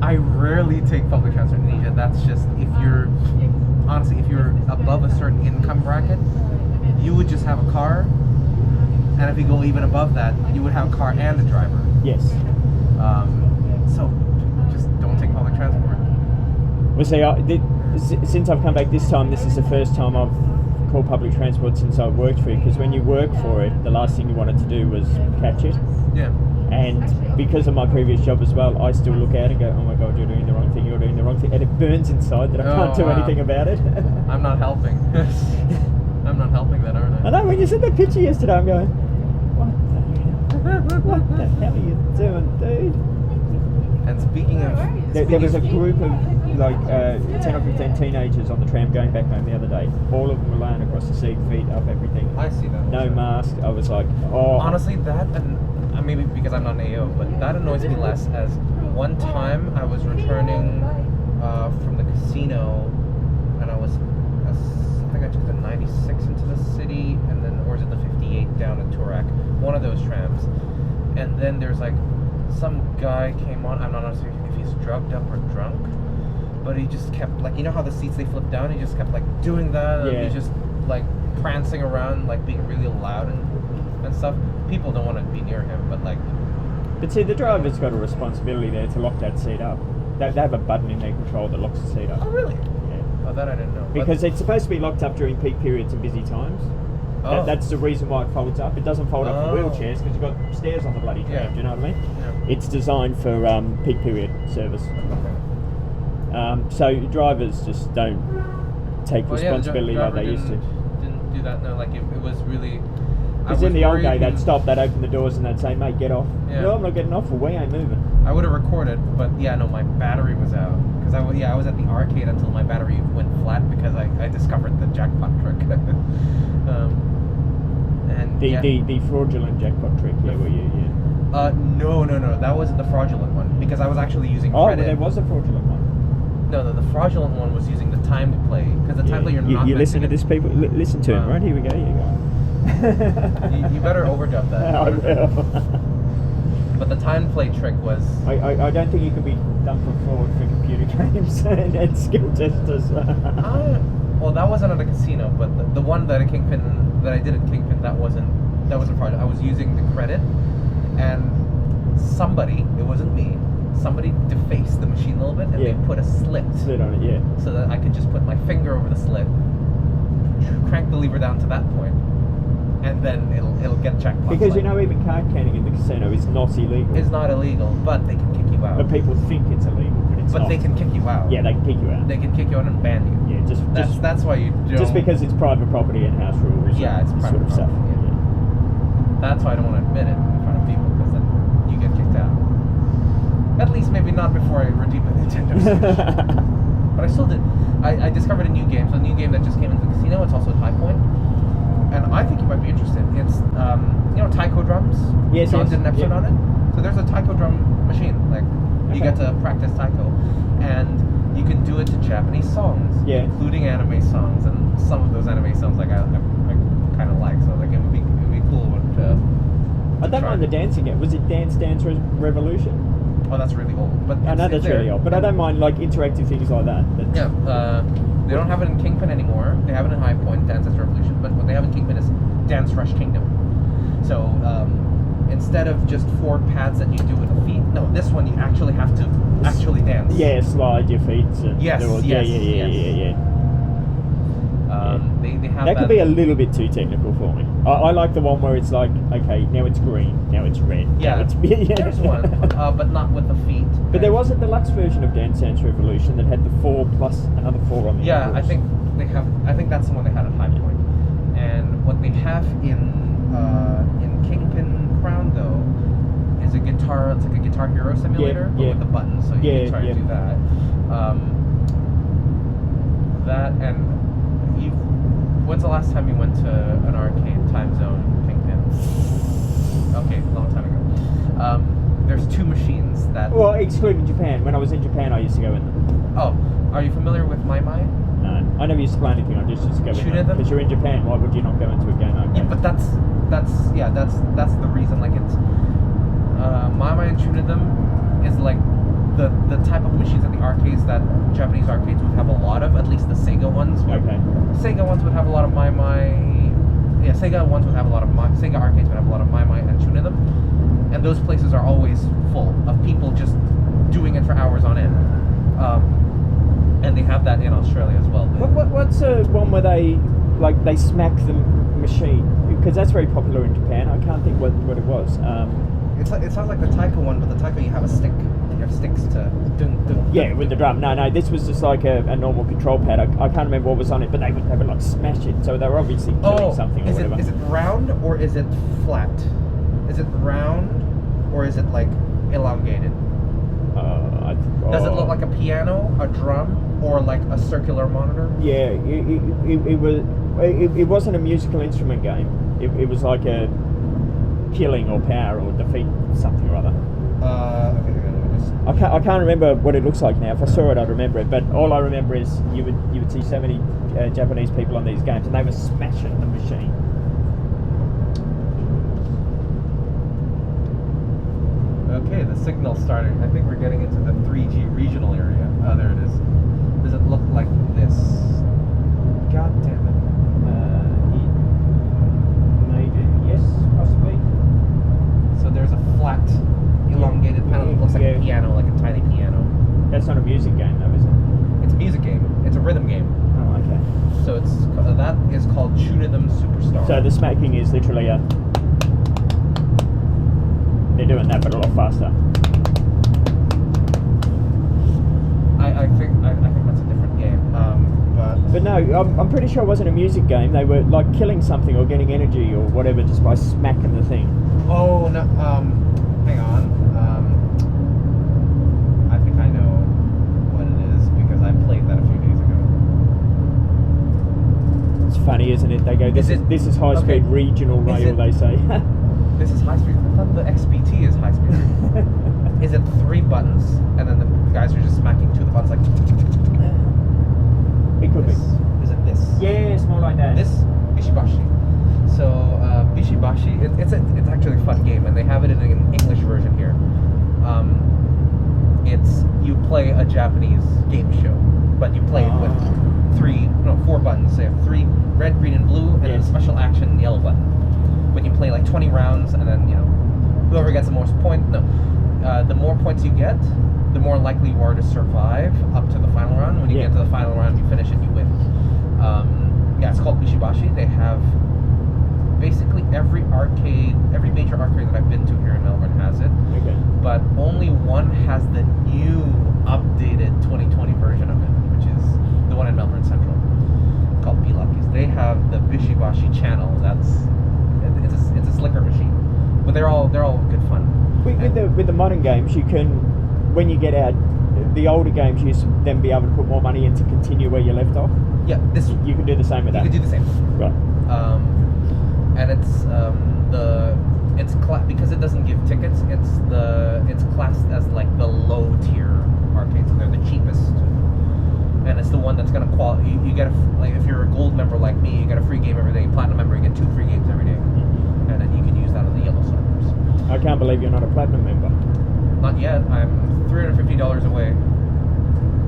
S4: I rarely take public transport in Indonesia. That's just if you're above a certain income bracket, you would just have a car, and if you go even above that, you would have a car and a driver.
S2: Yes.
S4: So just don't take public transport.
S2: Well, see, since I've come back this time, this is the first time I've called public transport since I've worked for it. Because when you work for it, the last thing you wanted to do was catch it.
S4: Yeah.
S2: And because of my previous job as well, I still look out and go, oh my God, you're doing the wrong thing, you're doing the wrong thing. And it burns inside that I
S4: Oh,
S2: can't do
S4: wow.
S2: anything about it.
S4: I'm not helping. I'm not helping that, aren't
S2: I
S4: I?
S2: know, when you sent that picture yesterday, I'm going, what the hell are you doing, dude?
S4: And speaking of,
S2: There was a group of like 10 or 15 teenagers on the tram going back home the other day. All of them were laying across the seat, feet up, everything.
S4: I see that.
S2: No mask. I was like, oh.
S4: Honestly, that, and maybe because I'm not an AO, but that annoys me less. As one time I was returning from the casino, and I think I took the 96 into the city, and then, or is it the 58 down at Turak? One of those trams. And then there's like, some guy came on, I'm not sure if he's drugged up or drunk, but he just kept, like, you know how the seats they flip down? He just kept, like, doing that,
S2: Yeah.
S4: and he's just, like, prancing around, like, being really loud and stuff. People don't want to be near him, but, like...
S2: But see, the driver's got a responsibility there to lock that seat up. They have a button in their control that locks the seat up.
S4: Oh, really?
S2: Yeah.
S4: Oh, that I didn't know.
S2: Because it's supposed to be locked up during peak periods and busy times.
S4: Oh.
S2: That's the reason why it folds up. It doesn't fold up for
S4: Oh.
S2: wheelchairs because you've got stairs on the bloody tram.
S4: Yeah.
S2: Do you know what I mean?
S4: Yeah.
S2: It's designed for peak period service.
S4: Okay.
S2: So drivers just don't take
S4: Well, yeah, the
S2: responsibility like
S4: driver
S2: they used to.
S4: didn't do that. No, like, it was really...
S2: Because in the old day, they'd stop, they'd open the doors and they'd say, mate, get off.
S4: Yeah.
S2: No, I'm not getting off, well, we ain't moving.
S4: I would have recorded, but yeah, no, my battery was out. Because I was at the arcade until my battery went flat because I discovered the jackpot trick. And yeah.
S2: The fraudulent jackpot trick, yeah, were you, yeah.
S4: No, that wasn't the fraudulent one because I was actually using
S2: Oh,
S4: credit.
S2: well, there was a fraudulent one.
S4: No, the fraudulent one was using the timed play because the timed play you're not.
S2: You listen to
S4: meant
S2: this, people? Listen to him,
S4: Wow.
S2: right? Here we go, here you go.
S4: You better overdub that.
S2: I will.
S4: But the timed play trick was.
S2: I don't think you can be done for fraud for computer games and skill testers.
S4: Well, that wasn't at a casino, but the one that I did at Kingpin, that wasn't fraud. I was using the credit, and somebody, it wasn't me, somebody defaced the machine a little bit, and
S2: Yeah.
S4: they put a slit
S2: Slid on it, yeah.
S4: so that I could just put my finger over the slit, crank the lever down to that point, and then it'll get jackpot.
S2: Because you know, even card counting in the casino is not illegal.
S4: It's not illegal, but they can kick you out.
S2: But people think it's illegal, but it's not.
S4: But they can kick you out.
S2: Yeah, they can kick you out.
S4: They can kick you out and ban you.
S2: Yeah,
S4: That's why you don't.
S2: just because it's private property and house rules.
S4: Yeah,
S2: and
S4: it's
S2: this
S4: private
S2: sort of stuff.
S4: property, yeah. That's why I don't want to admit it in front of people, because then you get kicked out. At least maybe not before I redeem my Nintendo Switch. But I still did. I discovered a new game. So a new game that just came into the casino. It's also at High Point. And I think you might be interested. It's, taiko drums?
S2: Yes,
S4: John
S2: yes,
S4: did an episode
S2: yeah.
S4: on it. So there's a taiko drum machine. Like, you
S2: Okay.
S4: get to practice taiko. And you can do it to Japanese songs.
S2: Yeah.
S4: Including anime songs. And some of those anime songs, like, I kind of like. So, like, it would be cool to
S2: I don't
S4: try.
S2: mind the dancing yet. Was it Dance Revolution?
S4: Oh, that's really old. But
S2: I know
S4: it's
S2: that's
S4: there.
S2: really old, but I don't mind like interactive things like that.
S4: Yeah, they don't have it in Kingpin anymore. They have it in High Point, Dance Dance Revolution, but what they have in Kingpin is Dance Rush Kingdom. So instead of just 4 pads that you do with the feet, no, this one you actually have to actually dance.
S2: Yeah, slide your feet. And
S4: Yes,
S2: do all-
S4: yes,
S2: yeah.
S4: They have
S2: That could be a little bit too technical for me. I like the one where it's like, okay, now it's green, now it's red.
S4: Yeah,
S2: now it's,
S4: there's one, but not with the feet.
S2: But there was a deluxe version of Dance Dance Revolution that had the 4 plus another 4 on the
S4: Yeah,
S2: end.
S4: I think that's the one they had at High Point. And what they have in Kingpin Crown though is a guitar. It's like a Guitar Hero simulator, but
S2: yeah.
S4: with the buttons, so you can try to do that. That and when's the last time you went to an arcade? Time Zone Kingpin? Okay, a long time ago. there's two machines that.
S2: Well, excluding Japan. When I was in Japan, I used to go in them.
S4: Oh, are you familiar with Mai Mai?
S2: No, I never used to play anything. I just used to go in
S4: Tune
S2: them.
S4: in them?
S2: Because you're in Japan, why would you not go into a game like
S4: Yeah,
S2: that?
S4: but that's the reason. Like it's Mai Mai and Tune them is like the type of machines at the arcades that Japanese arcades would have a lot of. At least the Sega ones.
S2: Okay.
S4: Sega ones would have a lot of Mai Mai. Yeah, Sega ones would have a lot of Sega arcades would have a lot of Mai Mai and Tune them, and those places are always full of people just doing it for hours on end. And they have that in Australia as well.
S2: What's one where they smack the machine? Because that's very popular in Japan. I can't think what it was.
S4: It sounds like the taiko one, but the taiko you have a stick. You have sticks to.
S2: Yeah, with the drum. No, this was just like a normal control pad. I can't remember what was on it, but they would like smash it. So they were obviously killing something or whatever.
S4: Is it round or is it flat? Is it round or is it like elongated? Does it look like a piano, a drum, or like a circular monitor?
S2: Yeah, it wasn't a musical instrument game. It was like a killing or power or defeat something or other.
S4: Okay, let me just.
S2: I can't remember what it looks like now. If I saw it, I'd remember it. But all I remember is you would see so many Japanese people on these games, and they were smashing the machine.
S4: Okay, the signal's starting. I think we're getting into the 3G regional area. Oh, there it is. Does it look like this? God damn it.
S2: Maybe, yes, possibly.
S4: So there's a flat, elongated panel that looks like a piano, like a tiny piano.
S2: That's not a music game, though, is it?
S4: It's a music game. It's a rhythm game.
S2: Oh, okay.
S4: So that is called Shunidom Superstar.
S2: So the smacking is literally they're doing that, but a lot faster.
S4: I think that's a different game.
S2: But no, I'm pretty sure it wasn't a music game. They were like killing something or getting energy or whatever just by smacking the thing.
S4: Oh no. Hang on. I think I know what it is because I played that a few days ago.
S2: It's funny, isn't it? They go, this is high speed regional rail. They say.
S4: This is high speed. I thought the XBT is high speed. Is it 3 buttons and then the guys are just smacking 2 of the buttons like?
S2: It could be.
S4: Is it this?
S2: Yeah, it's more like that.
S4: This Bishibashi. So Bishibashi, it's actually a fun game, and they have it in an English version here. It's you play a Japanese game show, but you play it with 4 buttons. So you have 3 red, green, and blue, and then a special action yellow button. When you play like 20 rounds, and then whoever gets the most points. No, the more points you get, the more likely you are to survive up to the final round. When you get to the final round, you finish it, you win. It's called Bishibashi. They have basically every major arcade that I've been to here in Melbourne has it.
S2: Okay.
S4: But only one has the new updated 2020 version of it, which is the one in Melbourne Central, called B-Lucky's. They have the Bishibashi channel. It's a slicker machine, but they're all good fun.
S2: With the modern games, you can, when you get out the older games, you then be able to put more money in to continue where you left off.
S4: Yeah,
S2: You can do the same with that.
S4: You can do the same.
S2: Right.
S4: And because it doesn't give tickets. It's classed as like the low tier arcades. So they're the cheapest, and it's the one that's gonna qualify. You get if you're a gold member like me, you get a free game every day. Platinum member, you get 2 free games every day, and then you can use that on the yellow servers.
S2: I can't believe you're not a platinum member.
S4: Not yet. I'm $350 away.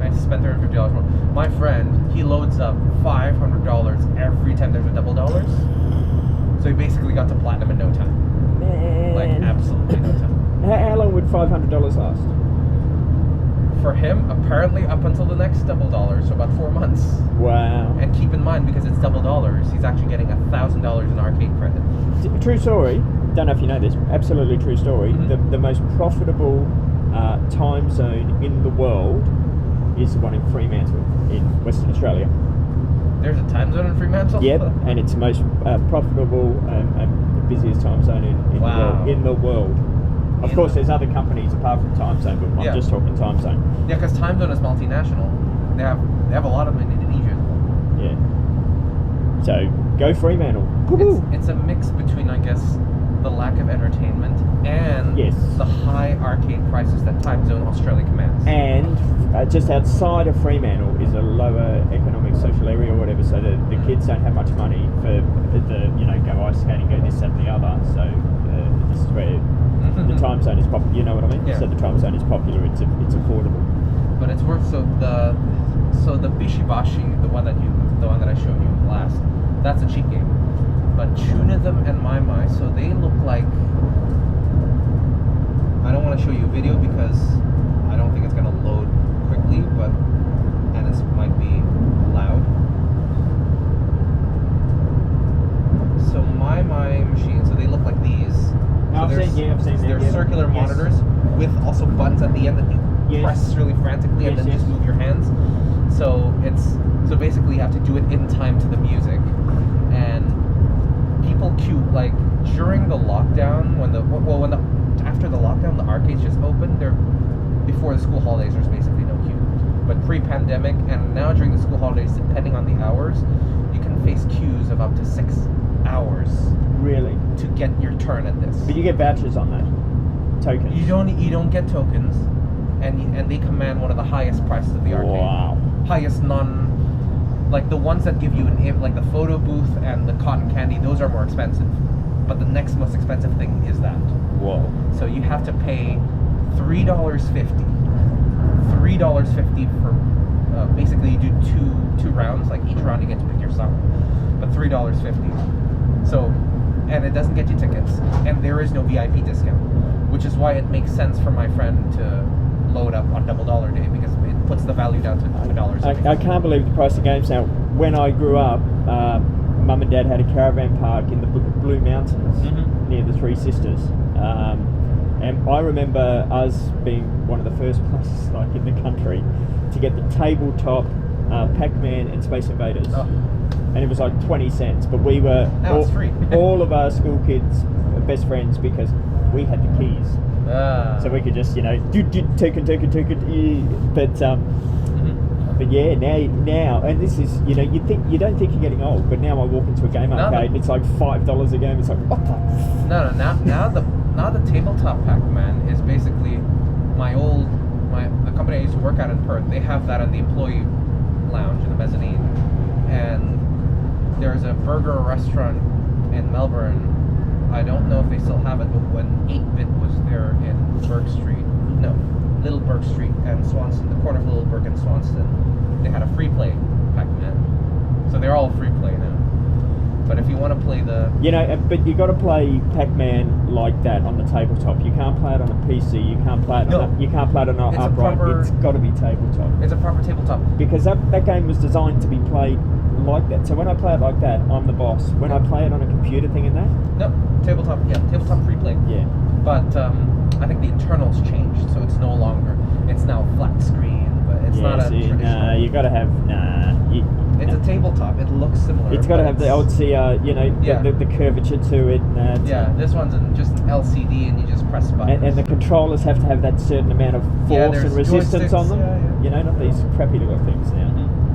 S4: I have to spend $350 more. My friend, he loads up $500 every time there's a double dollars. So he basically got to platinum in no time.
S2: Man.
S4: Like absolutely no time.
S2: How long would $500 last?
S4: For him, apparently up until the next double dollar, so about 4 months.
S2: Wow.
S4: And keep in mind, because it's double dollars, he's actually getting $1,000 in arcade credit.
S2: True story. Don't know if you know this. Absolutely true story.
S4: Mm-hmm.
S2: The most profitable time zone in the world is the one in Fremantle in Western Australia.
S4: There's a time zone in Fremantle?
S2: Yep, and it's the most profitable and the busiest time zone in the world. Of course, there's other companies apart from time zone, but I'm just talking time zone.
S4: Yeah, because time zone is multinational. They have a lot of them in Indonesia.
S2: Yeah. So go Fremantle.
S4: It's a mix between, I guess, the lack of entertainment and
S2: Yes.
S4: the high arcade prices that Time Zone Australia commands.
S2: And just outside of Fremantle is a lower economic social area or whatever, so the kids don't have much money for the, go ice skating, go this, that, and the other. So this is where the time zone is popular. You know what I mean?
S4: Yeah.
S2: So the time zone is popular. It's affordable.
S4: But it's worth so the Bishibashi, the one that I showed you last, that's a cheap game. But Chunithm and Mai, so they look like, I don't want to show you a video because I don't think it's going to load quickly, and this might be loud. So Mai machines, so they look like these. So
S2: I've seen them.
S4: They're
S2: Yeah.
S4: circular
S2: Yes.
S4: monitors with also buttons at the end that you
S2: Yes.
S4: press really frantically and
S2: Yes,
S4: then just
S2: yes.
S4: move your hands. So basically you have to do it in time to the music, and people queue like during the lockdown after the lockdown the arcades just opened. Before the school holidays there's basically no queue, but pre-pandemic and now during the school holidays, depending on the hours, you can face queues of up to 6 hours
S2: Really?
S4: to get your turn at this.
S2: But you get vouchers on that. Tokens.
S4: You don't get tokens, and they command one of the highest prices of the arcade.
S2: Wow.
S4: Highest like the ones that give you like the photo booth and the cotton candy, those are more expensive. But the next most expensive thing is that.
S2: Whoa.
S4: So you have to pay $3.50. $3.50 for basically you do two rounds. Like each round you get to pick your song, but $3.50. So, and it doesn't get you tickets, and there is no VIP discount, which is why it makes sense for my friend to load up on Double Dollar Day because it puts the value down to $2.
S2: I can't believe the price of games now. When I grew up, Mum and Dad had a caravan park in the Blue Mountains near the Three Sisters. And I remember us being one of the first places like in the country to get the tabletop Pac-Man and Space Invaders.
S4: Oh.
S2: And it was like 20 cents, but we were
S4: Now it's free.
S2: all of our school kids were best friends because we had the keys. So we could just, take it. But yeah, now, and this is, you don't think you're getting old, but now I walk into a game arcade and it's like $5 a game. It's like, what the?
S4: No. Now the tabletop Pac-Man is basically the company I used to work at in Perth. They have that in the employee lounge in the mezzanine, and there's a burger restaurant in Melbourne. I don't know if they still have it, but when 8-Bit was there in Little Burke Street and Swanston, the corner of Little Burke and Swanston, they had a free play Pac-Man. So they're all free play now. But if you want to play
S2: but you got to play Pac-Man like that on the tabletop. You can't play it on a PC. You can't play it. You can't play it on an upright. It's got to be tabletop.
S4: It's a proper tabletop.
S2: Because that game was designed to be played like that. So when I play it like that, I'm the boss. When I play it on a computer thing and that,
S4: No, tabletop free play.
S2: yeah.
S4: But I think the internals changed, so it's no longer. It's now flat screen, but it's not a traditional.
S2: Nah, you got to have
S4: It's a tabletop. It looks similar.
S2: It's got to have the old the curvature to it.
S4: This one's just an LCD, and you just press buttons.
S2: And the controllers have to have that certain amount of force
S4: there's
S2: and resistance on them.
S4: yeah.
S2: Not these crappy little things now.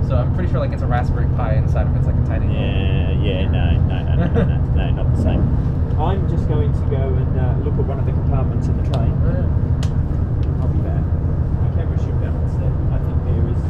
S4: So I'm pretty sure like it's a Raspberry Pi inside of it's like a tiny.
S2: No, not the same. I'm just going to go and look at one of the compartments in the train. I'll be back. My camera should balance there. I think there is.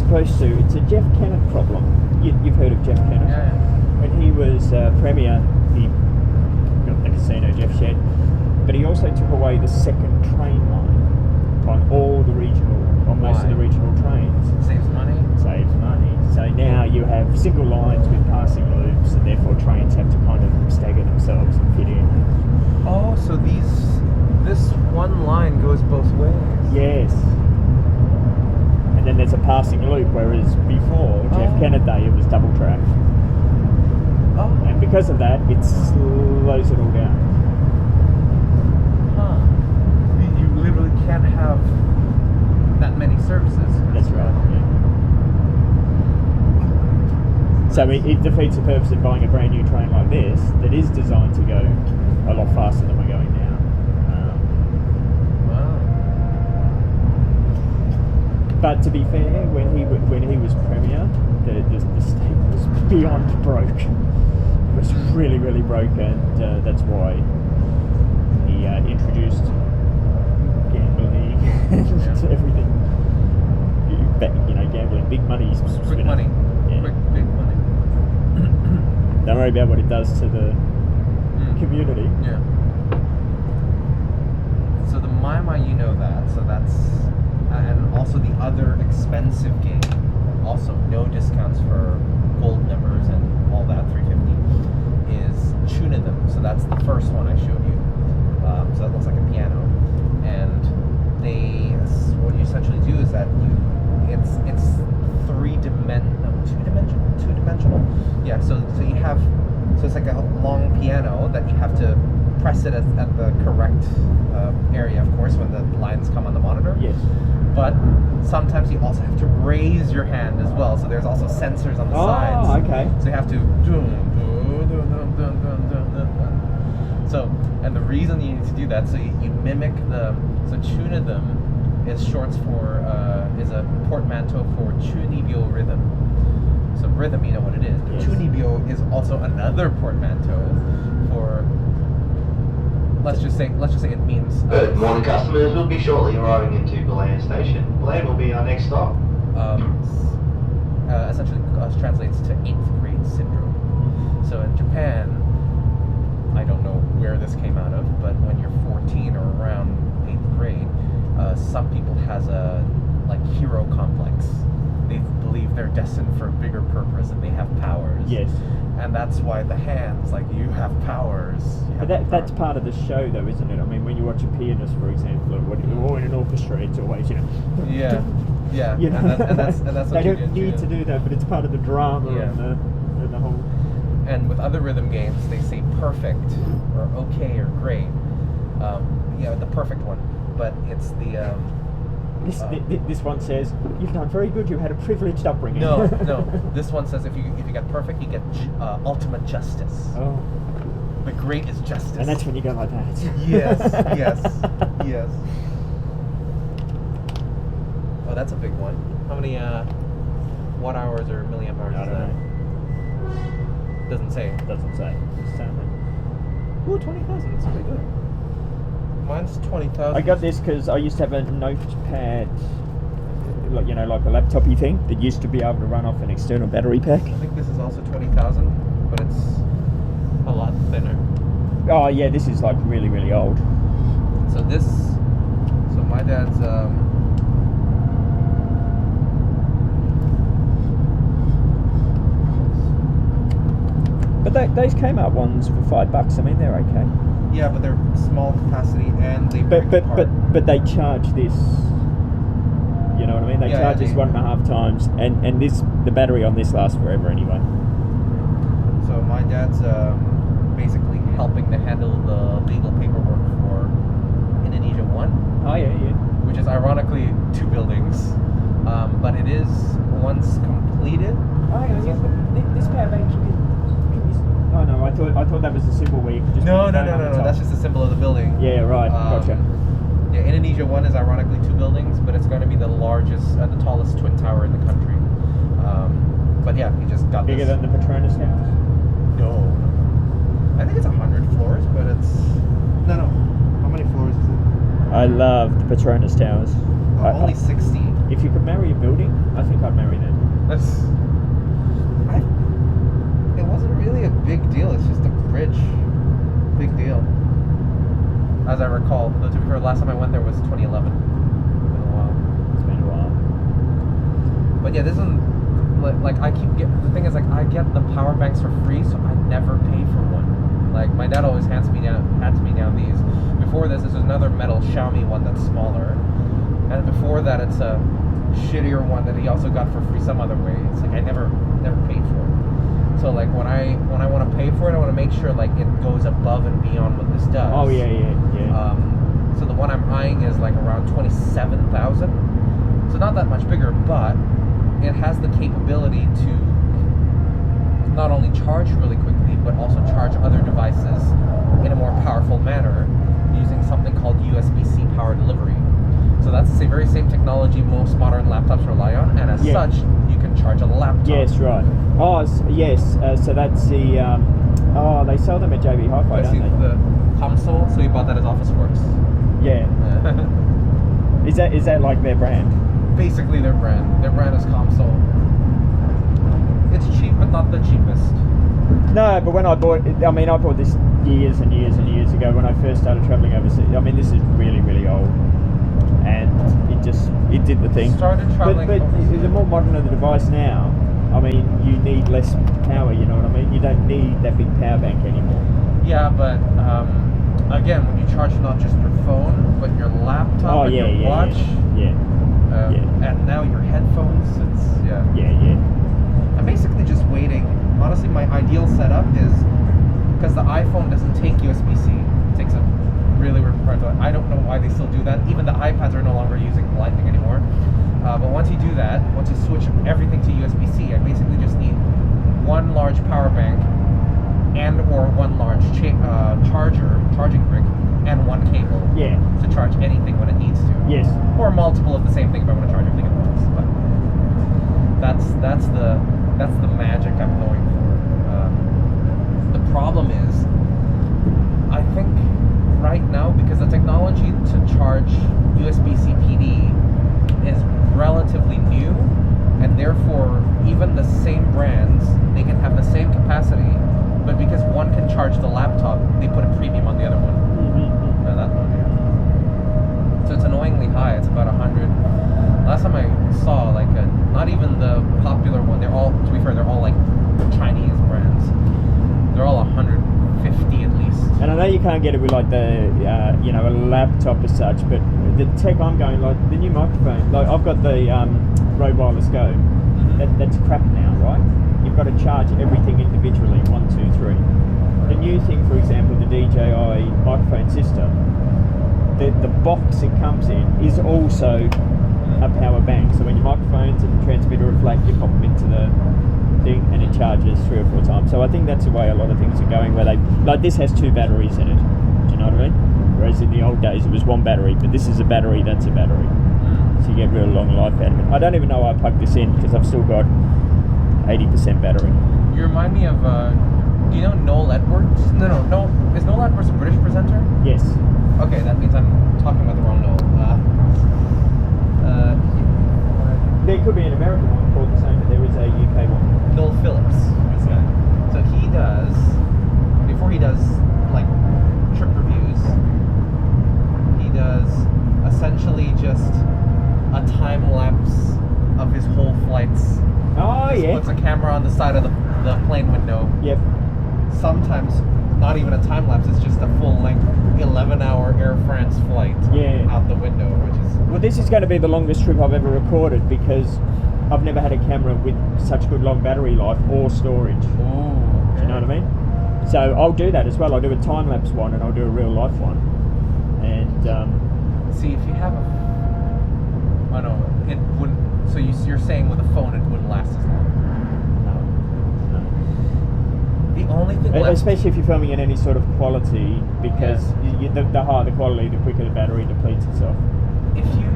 S2: supposed to. It's a Jeff Kennett problem. You've heard of Jeff Kennett?
S4: Yeah.
S2: When he was Premier, he got the casino Jeff shed, but he also took away the second train line on all the regional, on most of the regional trains.
S4: Saves money.
S2: Saves money. So now you have single lines with passing loops, and therefore trains have to kind of stagger themselves and fit in.
S4: Oh, so this one line goes both ways.
S2: Yes. And then there's a passing loop, whereas before, Jeff Kennett Day, it was double track.
S4: Oh.
S2: And because of that, it slows it all down.
S4: Huh. You literally can't have that many services.
S2: That's right. Yeah. So it defeats the purpose of buying a brand new train like this that is designed to go a lot faster than we're going now.
S4: Wow.
S2: But to be fair, when he was Premier, the state was beyond broke. It was really, really broke, and that's why he introduced gambling and everything. Gambling, big money.
S4: Quick money.
S2: Yeah.
S4: Quick, big money.
S2: Don't worry about what it does to the community.
S4: Yeah. So the My, you know that. So that's, and also the other expensive game. Also, no discounts for gold members and all that. 350 is Tuna Them. So that's the first one I showed you. So that looks like a piano, and what you essentially do is that it's two-dimensional. Yeah. So you have, so it's like a long piano that you have to press it at the correct area, of course, when the lines come on the monitor.
S2: Yes.
S4: But sometimes you also have to raise your hand as well. So there's also sensors on the sides.
S2: Oh, okay.
S4: So you have to So, and the reason you need to do that, so you mimic so Tuna Them is short for, is a portmanteau for Chunibyo rhythm. So rhythm, you know what it is. But
S2: Yes.
S4: Chunibyo is also another portmanteau for, let's just say it means...
S6: Good morning, customers. We'll be shortly arriving into Ballarat station. Ballarat will be our next stop.
S4: Essentially translates to 8th grade syndrome. So in Japan, I don't know where this came out of, but when you're 14 or around 8th grade, some people has a hero complex. They believe they're destined for a bigger purpose and they have powers.
S2: Yes.
S4: And that's why the hands, you have powers.
S2: But that's part of the show, though, isn't it? I mean, when you watch a pianist, for example, or in an orchestra, it's always,
S4: Yeah. Yeah.
S2: You know?
S4: And that's what
S2: they
S4: you
S2: don't
S4: do,
S2: need to do that, but it's part of the drama
S4: Yeah.
S2: and the whole.
S4: And with other rhythm games, they say perfect or okay or great. The perfect one, but it's the.
S2: This one says, "You've done very good. You had a privileged upbringing."
S4: No. This one says if you get perfect, you get ultimate justice.
S2: Oh.
S4: But great is justice.
S2: And that's when you go like that.
S4: Yes. Oh, that's a big one. How many watt hours or milliamp hours
S2: I
S4: is
S2: don't
S4: that?
S2: know.
S4: Doesn't say.
S2: Doesn't say. It's something.
S4: Ooh, 20,000. That's pretty good. Mine's 20,000.
S2: I got this because I used to have a notepad, like a laptopy thing that used to be able to run off an external battery pack.
S4: I think this is also 20,000, but it's a lot thinner.
S2: Oh yeah, this is really, really old.
S4: So my dad's
S2: But those Kmart ones for $5. I mean, they're okay.
S4: yeah, but they're small capacity and they break apart.
S2: But they charge this. You know what I mean? They charge this 1.5 times, and the battery on this lasts forever anyway.
S4: So my dad's basically helping to handle the legal paperwork for Indonesia 1.
S2: Oh yeah.
S4: Which is ironically 2 buildings, but it is once completed.
S2: Oh yeah. This power bank you can. Oh no, I thought that was the symbol where you could just.
S4: No.
S2: put the phone on the top.
S4: That's just a symbol of the building.
S2: Yeah, right. Gotcha.
S4: Yeah, Indonesia 1 is ironically 2 buildings, but it's going to be the largest, the tallest twin tower in the country. But yeah, he just got
S2: Bigger
S4: this.
S2: than the Petronas house.
S4: No. I think it's 100 floors, but it's
S5: No. How many floors is it?
S2: I love the Petronas towers.
S4: only 60.
S2: If if you could marry a building, I think I'd marry that.
S4: It wasn't really a big deal. It's just a bridge. Big deal. As I recall, though, to be fair, last time I went there was 2011. Been a while.
S2: It's been a while.
S4: But yeah, this isn't like I keep the thing is like I get the power banks for free, so I never pay for one. Like my dad always hands me down these. Before this is another metal Xiaomi one that's smaller, and before that it's a shittier one that he also got for free some other way. It's like I never paid for it. So like when I want to pay for it, I want to make sure like it goes above and beyond what this does.
S2: Oh yeah.
S4: So the one I'm eyeing is like around 27,000. So not that much bigger, but it has the capability to not only charge really quickly, but also charge other devices in a more powerful manner using something called USB-C power delivery. So that's the very same technology most modern laptops rely on, and as such, you can charge a laptop.
S2: Yes, right. Oh, yes. So that's the. They sell them at JB Hi-Fi, don't they?
S4: The console. So you bought that as Office Works.
S2: Yeah. Is that like their brand?
S4: Basically, their brand. Their brand is console. It's cheap, but not the cheapest.
S2: No, but when I bought it, I bought this years and years and years ago when I first started traveling overseas. This is really, really old. And it did the thing.
S4: Started traveling.
S2: But the more modern of the device now, you need less power. You know what I mean? You don't need that big power bank anymore.
S4: Yeah, but again, when you charge not just your phone, but your laptop and your watch, and now your headphones, it's I'm basically just waiting. Honestly, my ideal setup is because the iPhone doesn't take USB-C. It takes a really required. I don't know why they still do that. Even the iPads are no longer using Lightning anymore. But once you do that, once you switch everything to USB-C, I basically just need one large power bank and or one large charging brick, and one cable to charge anything when it needs to.
S2: Yes.
S4: Or multiple of the same thing if I want to charge everything at once. But that's the magic I'm going for. The problem is, I think right now, because the technology to charge USB-C PD is relatively new, and therefore even the same brands, they can have the same capacity, but because one can charge the laptop, they put a premium on the other one. That one, So it's annoyingly high. It's about 100. Last time I saw, not even the popular one. They're all, to be fair, they're all like Chinese brands. They're all 150 at least.
S2: And I know you can't get it with like the, a laptop as such, but the tech I'm going, like the new microphone, like I've got the Rode Wireless Go. That's crap now, right? You've got to charge everything individually, 1, 2, 3. The new thing, for example, the DJI microphone system, the box it comes in is also a power bank. So when your microphones and the transmitter are flat, you pop them into the thing and it charges 3 or 4 times. So I think that's the way a lot of things are going, where this has 2 batteries in it. Do you know what I mean? Whereas in the old days it was 1 battery, but this is a battery, that's a battery. So you get real long life out of it. I don't even know why I plugged this in because I've still got 80% battery.
S4: You remind me of, do you know Noel Edwards? No. Is Noel Edwards a British presenter?
S2: Yes.
S4: Okay, that means I'm talking about the wrong Noel.
S2: There could be an American one called the same, but there is a UK one.
S4: Noel Phillips. So he does, before he does trip reviews, he does essentially just a time lapse of his whole flights.
S2: Oh,
S4: Just puts a camera on the side of the plane window.
S2: Yep.
S4: Sometimes not even a time lapse, it's just a full length 11-hour Air France flight out the window, which is...
S2: Well, this is going to be the longest trip I've ever recorded because I've never had a camera with such good long battery life or storage.
S4: Ooh.
S2: Do you know what I mean? So I'll do that as well. I'll do a time-lapse one and I'll do a real-life one. And
S4: see, if you have a... I know, it wouldn't... So you're saying with a phone it wouldn't last as long?
S2: No.
S4: The only thing left...
S2: Especially if you're filming in any sort of quality, because the higher the quality, the quicker the battery depletes itself.
S4: If you...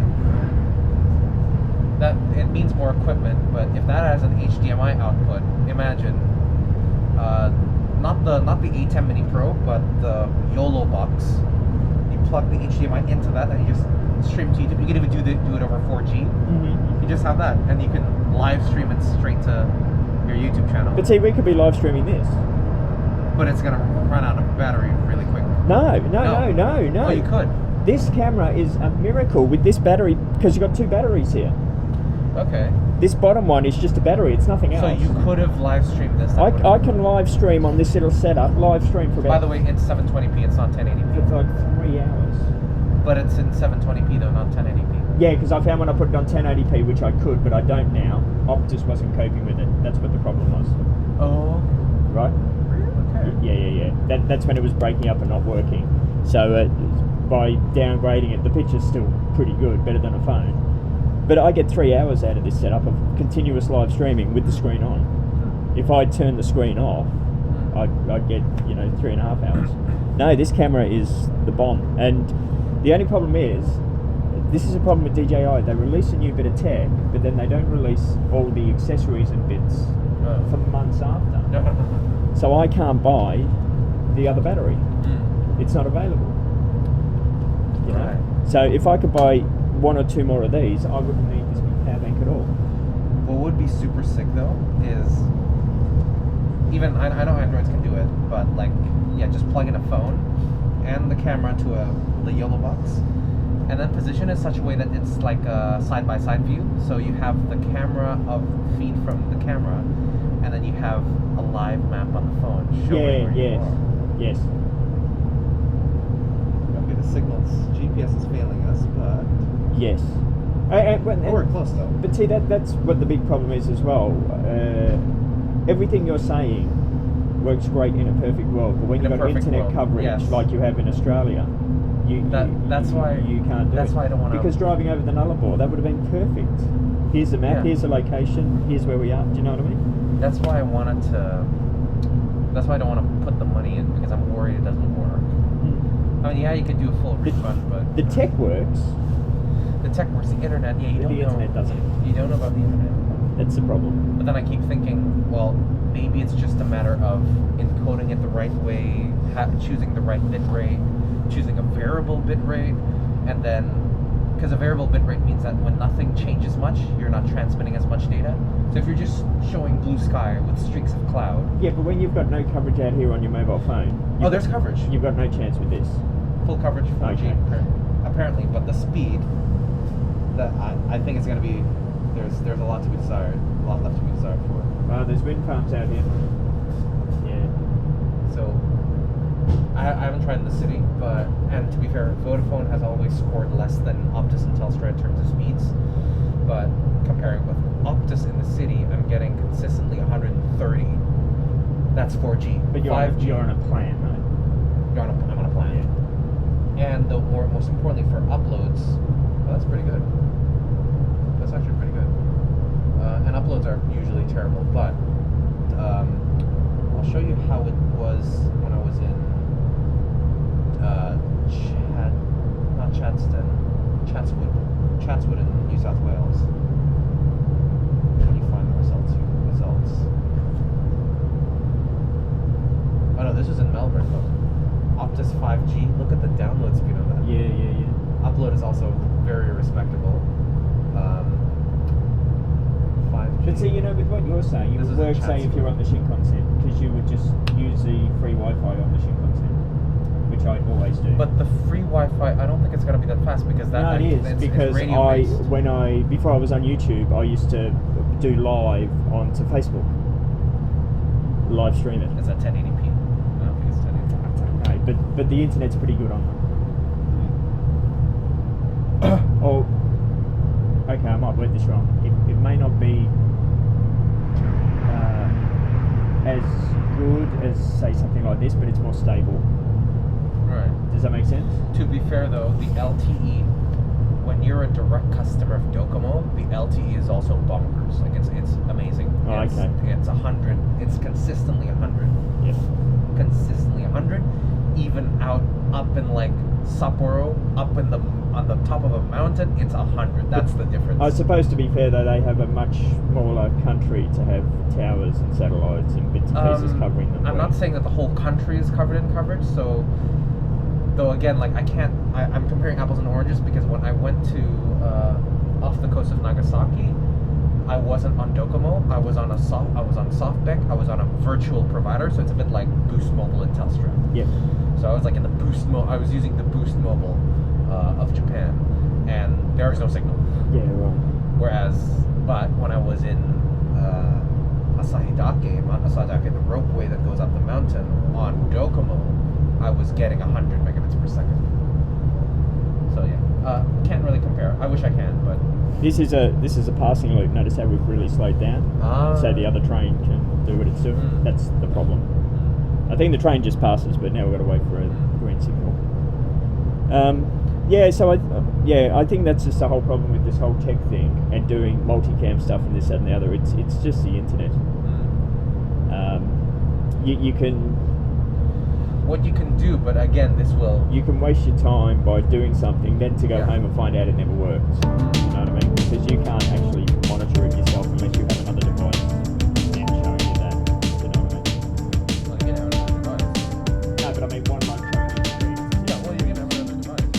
S4: That it means more equipment, but if that has an HDMI output, imagine... not the A10 Mini Pro, but the YOLO box. You plug the HDMI into that and you just stream to YouTube. You can even do it over 4G. You just have that, and you can live stream it straight to your YouTube channel.
S2: But see, we could be live streaming this.
S4: But it's gonna run out of battery really quick.
S2: No.
S4: Oh, you could.
S2: This camera is a miracle with this battery because you've got two batteries here.
S4: Okay.
S2: This bottom one is just a battery, it's nothing else.
S4: So you could have live streamed this.
S2: I can live stream on this little setup, live stream for about...
S4: By the way, it's 720p, it's not 1080p.
S2: It's like 3 hours.
S4: But it's in 720p though, not 1080p.
S2: Yeah, because I found when I put it on 1080p, which I could, but I don't now, Optus wasn't coping with it. That's what the problem was.
S4: Oh.
S2: Right?
S4: Okay.
S2: Yeah. That's when it was breaking up and not working. So by downgrading it, the picture's still pretty good, better than a phone. But I get 3 hours out of this setup of continuous live streaming with the screen on. If I turn the screen off, I'd get 3.5 hours. No, this camera is the bomb. And the only problem is, this is a problem with DJI. They release a new bit of tech, but then they don't release all the accessories and bits for months after. So I can't buy the other battery. It's not available. You know?
S4: Right.
S2: So if I could buy one or two more of these, I wouldn't need this big power bank at all.
S4: What would be super sick though is, even I know Androids can do it, but just plug in a phone and the camera to the YOLO box, and then position it in such a way that it's like a side-by-side view. So you have the camera of feed from the camera, and then you have a live map on the phone showing where you are.
S2: Yes.
S7: Okay, the signal's GPS is failing us, but
S2: Yes.
S7: we're close though.
S2: But see, that's what the big problem is as well. Everything you're saying works great in a perfect world, but when
S4: In a
S2: you've got
S4: perfect
S2: internet
S4: world,
S2: coverage
S4: yes.
S2: like you have in Australia,
S4: That's why
S2: you can't do
S4: that's
S2: it.
S4: why I don't wanna-
S2: Because driving over the Nullarbor, that would have been perfect. Here's the map,
S4: Yeah.
S2: here's the location, here's where we are. Do you know what I mean?
S4: That's why I wanted to. That's why I don't want to put the money in, because I'm worried it doesn't work. I mean, yeah, you could do a full refund, but
S2: The tech works.
S4: the tech works. The internet, yeah, you
S2: The
S4: don't know.
S2: internet doesn't.
S4: You don't know about the internet.
S2: That's the problem.
S4: But then I keep thinking, well, maybe it's just a matter of encoding it the right way, choosing the right bit rate, choosing a variable bit rate, and then, because a variable bit rate means that when nothing changes much, you're not transmitting as much data. So if you're just showing blue sky with streaks of cloud,
S2: Yeah, but when you've got no coverage out here on your mobile phone,
S4: there's coverage,
S2: you've got no chance with this.
S4: full coverage 4G
S2: Okay.
S4: apparently, but the speed, that I think it's going to be, there's a lot to be desired, a lot left to be desired for.
S2: There's wind farms out here. Yeah.
S4: So I haven't tried in the city, and to be fair, Vodafone has always scored less than Optus and Telstra in terms of speeds. But comparing with Optus in the city, I'm getting consistently 130. That's 4G.
S2: But you're
S4: 5G.
S2: on a plan, right?
S4: I'm on a plan. And most importantly for uploads, that's pretty good. That's actually pretty good. And uploads are usually terrible, but I'll show you how it was when I was in Chatswood in New South Wales. Can you find the results here? Results. Oh no, this was in Melbourne. Look, Optus 5G. Look at the download speed of that.
S2: Yeah.
S4: Upload is also very respectable. 5G.
S2: But see, with what you're saying, it
S4: This
S2: would
S4: is a
S2: work,
S4: chat
S2: say, if you're on the Shinkansen, because you would just use the free Wi-Fi on the Shinkansen, which I always do.
S4: But the free Wi-Fi, I don't think it's going to be that fast, because that
S2: no, it is,
S4: it's
S2: because
S4: radio-based.
S2: before I was on YouTube, I used to do live onto Facebook. Live stream it.
S4: Is that 1080p? I don't think it's 1080p.
S2: No, but the internet's pretty good on them. Oh, okay, I might word this wrong. It may not be as good as, say, something like this, but it's more stable.
S4: Right.
S2: Does that make sense?
S4: To be fair though, the LTE, when you're a direct customer of Docomo, the LTE is also bonkers. Like it's amazing.
S2: Oh,
S4: it's,
S2: okay.
S4: It's 100. It's consistently 100.
S2: Yes.
S4: Consistently 100. Even up in like Sapporo, on the top of a mountain, it's 100. That's the difference.
S2: I suppose, to be fair though, they have a much smaller country to have towers and satellites and bits and pieces covering them.
S4: I'm not saying that the whole country is covered in coverage, so though again, like I'm comparing apples and oranges, because when I went to off the coast of Nagasaki, I wasn't on Docomo. I was on SoftBank. I was on a virtual provider, so it's a bit like Boost Mobile and Telstra.
S2: Yeah.
S4: So I was like in the I was using the Boost Mobile of Japan, and there is no signal.
S2: Yeah, right.
S4: Whereas, but when I was in Mount Asahidake, the ropeway that goes up the mountain on Docomo, I was getting 100 megabits per second. So yeah, can't really compare. I wish I can, but
S2: This is a passing loop. Notice how we've really slowed down, so the other train can do what it's doing. That's the problem. I think the train just passes, but now we've got to wait for a green signal. I think that's just the whole problem with this whole tech thing and doing multicam stuff and this, that, and the other. It's just the internet. You can.
S4: What you can do, but again, this will.
S2: You can waste your time by doing something, then to go
S4: Yeah.
S2: home and find out it never works. You know what I mean? Because you can't actually monitor it yourself unless you have another device then showing you that. You know what I mean?
S4: Well, you can have another device.
S2: No, but I mean one showing you the screen.
S4: Yeah, well, you can have another device.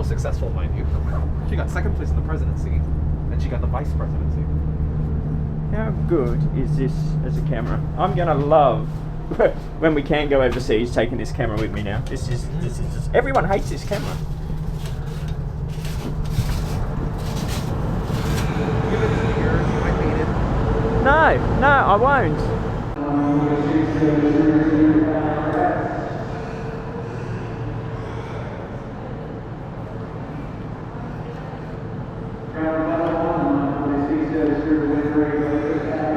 S7: Successful, mind you. She got second place in the presidency, and she got the vice presidency.
S2: How good is this as a camera? I'm gonna love when we can go overseas taking this camera with me now. This is just, everyone hates this camera.
S7: Give it a year, you might hate it.
S2: No, I won't.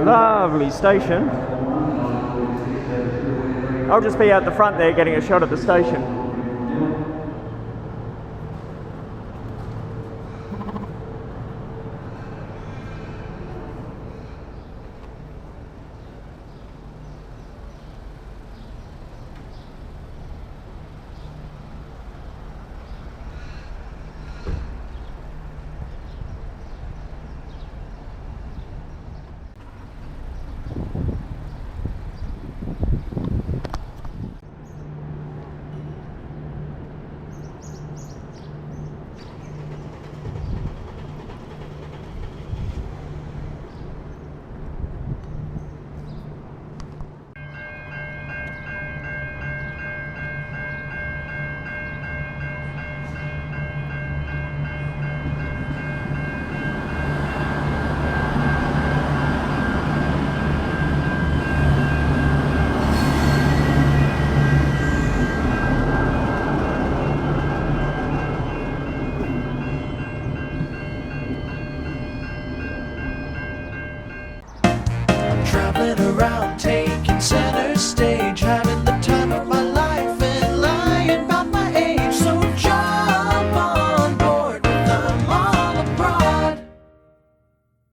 S2: Lovely station. I'll just be out the front there getting a shot at the station.
S1: Traveling around,